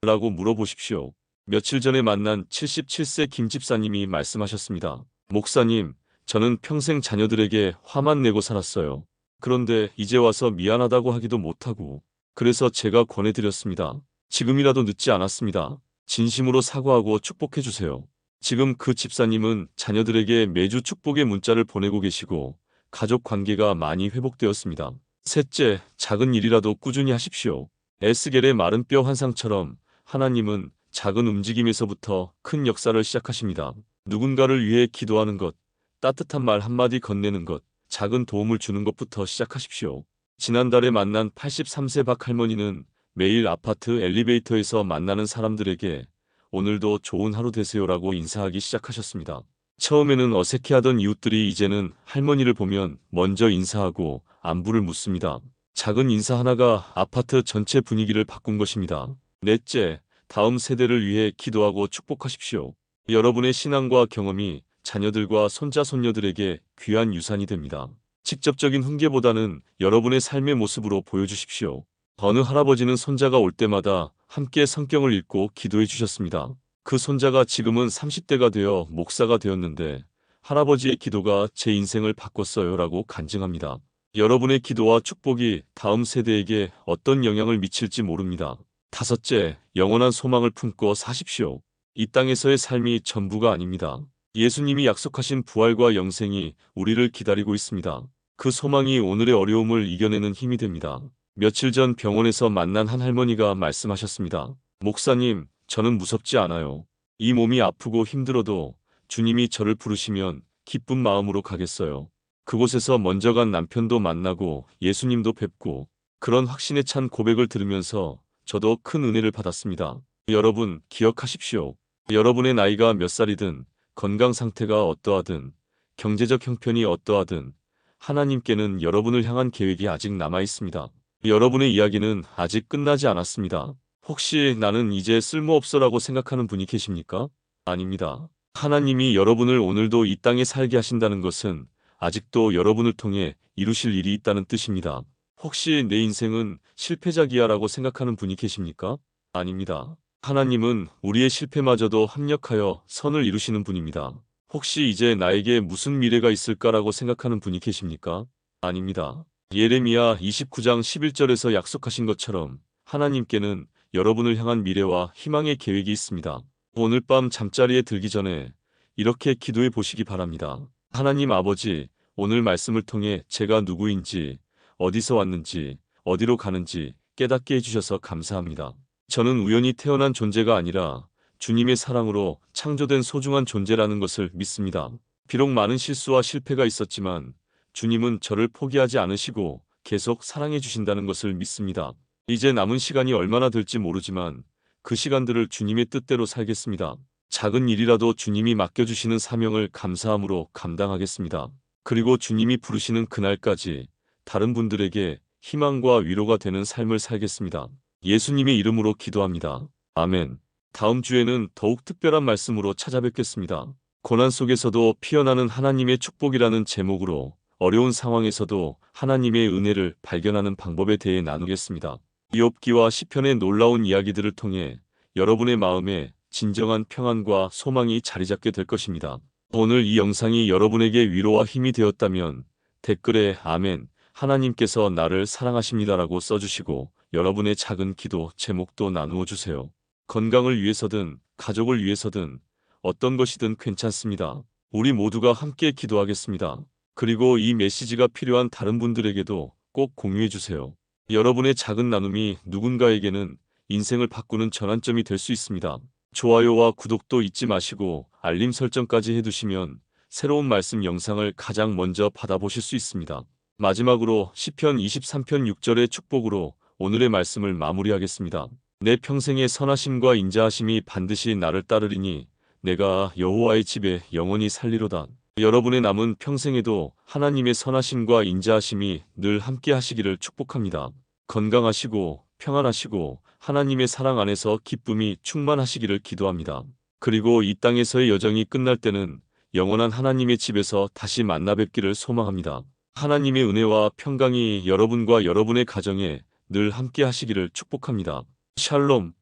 라고 물어보십시오. 며칠 전에 만난 77세 김 집사님이 말씀하셨습니다. 목사님, 저는 평생 자녀들에게 화만 내고 살았어요. 그런데 이제 와서 미안하다고 하기도 못하고, 그래서 제가 권해드렸습니다. 지금이라도 늦지 않았습니다. 진심으로 사과하고 축복해 주세요. 지금 그 집사님은 자녀들에게 매주 축복의 문자를 보내고 계시고 가족 관계가 많이 회복되었습니다. 셋째, 작은 일이라도 꾸준히 하십시오. 에스겔의 마른 뼈 환상처럼 하나님은 작은 움직임에서부터 큰 역사를 시작하십니다. 누군가를 위해 기도하는 것, 따뜻한 말 한마디 건네는 것, 작은 도움을 주는 것부터 시작하십시오. 지난달에 만난 83세 박 할머니는 매일 아파트 엘리베이터에서 만나는 사람들에게 오늘도 좋은 하루 되세요라고 인사하기 시작하셨습니다. 처음에는 어색해하던 이웃들이 이제는 할머니를 보면 먼저 인사하고 안부를 묻습니다. 작은 인사 하나가 아파트 전체 분위기를 바꾼 것입니다. 넷째, 다음 세대를 위해 기도하고 축복하십시오. 여러분의 신앙과 경험이 자녀들과 손자 손녀들에게 귀한 유산이 됩니다. 직접적인 훈계보다는 여러분의 삶의 모습으로 보여주십시오. 어느 할아버지는 손자가 올 때마다 함께 성경을 읽고 기도해 주셨습니다. 그 손자가 지금은 30대가 되어 목사가 되었는데 할아버지의 기도가 제 인생을 바꿨어요 라고 간증합니다. 여러분의 기도와 축복이 다음 세대에게 어떤 영향을 미칠지 모릅니다. 다섯째, 영원한 소망을 품고 사십시오. 이 땅에서의 삶이 전부가 아닙니다. 예수님이 약속하신 부활과 영생이 우리를 기다리고 있습니다. 그 소망이 오늘의 어려움을 이겨내는 힘이 됩니다. 며칠 전 병원에서 만난 한 할머니가 말씀하셨습니다. 목사님, 저는 무섭지 않아요. 이 몸이 아프고 힘들어도 주님이 저를 부르시면 기쁜 마음으로 가겠어요. 그곳에서 먼저 간 남편도 만나고 예수님도 뵙고 그런 확신에 찬 고백을 들으면서 저도 큰 은혜를 받았습니다. 여러분, 기억하십시오. 여러분의 나이가 몇 살이든 건강 상태가 어떠하든 경제적 형편이 어떠하든 하나님께는 여러분을 향한 계획이 아직 남아 있습니다. 여러분의 이야기는 아직 끝나지 않았습니다. 혹시 나는 이제 쓸모없어라고 생각하는 분이 계십니까? 아닙니다. 하나님이 여러분을 오늘도 이 땅에 살게 하신다는 것은 아직도 여러분을 통해 이루실 일이 있다는 뜻입니다. 혹시 내 인생은 실패작이야라고 생각하는 분이 계십니까? 아닙니다. 하나님은 우리의 실패마저도 합력하여 선을 이루시는 분입니다. 혹시 이제 나에게 무슨 미래가 있을까라고 생각하는 분이 계십니까? 아닙니다. 예레미야 29장 11절에서 약속하신 것처럼 하나님께는 여러분을 향한 미래와 희망의 계획이 있습니다. 오늘 밤 잠자리에 들기 전에 이렇게 기도해 보시기 바랍니다. 하나님 아버지, 오늘 말씀을 통해 제가 누구인지, 어디서 왔는지, 어디로 가는지 깨닫게 해주셔서 감사합니다. 저는 우연히 태어난 존재가 아니라 주님의 사랑으로 창조된 소중한 존재라는 것을 믿습니다. 비록 많은 실수와 실패가 있었지만 주님은 저를 포기하지 않으시고 계속 사랑해 주신다는 것을 믿습니다. 이제 남은 시간이 얼마나 될지 모르지만 그 시간들을 주님의 뜻대로 살겠습니다. 작은 일이라도 주님이 맡겨주시는 사명을 감사함으로 감당하겠습니다. 그리고 주님이 부르시는 그날까지 다른 분들에게 희망과 위로가 되는 삶을 살겠습니다. 예수님의 이름으로 기도합니다. 아멘. 다음 주에는 더욱 특별한 말씀으로 찾아뵙겠습니다. 고난 속에서도 피어나는 하나님의 축복이라는 제목으로 어려운 상황에서도 하나님의 은혜를 발견하는 방법에 대해 나누겠습니다. 욥기와 시편의 놀라운 이야기들을 통해 여러분의 마음에 진정한 평안과 소망이 자리 잡게 될 것입니다. 오늘 이 영상이 여러분에게 위로와 힘이 되었다면 댓글에 아멘, 하나님께서 나를 사랑하십니다라고 써주시고 여러분의 작은 기도 제목도 나누어 주세요. 건강을 위해서든 가족을 위해서든 어떤 것이든 괜찮습니다. 우리 모두가 함께 기도하겠습니다. 그리고 이 메시지가 필요한 다른 분들에게도 꼭 공유해 주세요. 여러분의 작은 나눔이 누군가에게는 인생을 바꾸는 전환점이 될 수 있습니다. 좋아요와 구독도 잊지 마시고 알림 설정까지 해두시면 새로운 말씀 영상을 가장 먼저 받아보실 수 있습니다. 마지막으로 시편 23편 6절의 축복으로 오늘의 말씀을 마무리하겠습니다. 내 평생의 선하심과 인자하심이 반드시 나를 따르리니 내가 여호와의 집에 영원히 살리로다. 여러분의 남은 평생에도 하나님의 선하심과 인자하심이 늘 함께 하시기를 축복합니다. 건강하시고 평안하시고 하나님의 사랑 안에서 기쁨이 충만하시기를 기도합니다. 그리고 이 땅에서의 여정이 끝날 때는 영원한 하나님의 집에서 다시 만나 뵙기를 소망합니다. 하나님의 은혜와 평강이 여러분과 여러분의 가정에 늘 함께 하시기를 축복합니다. 샬롬.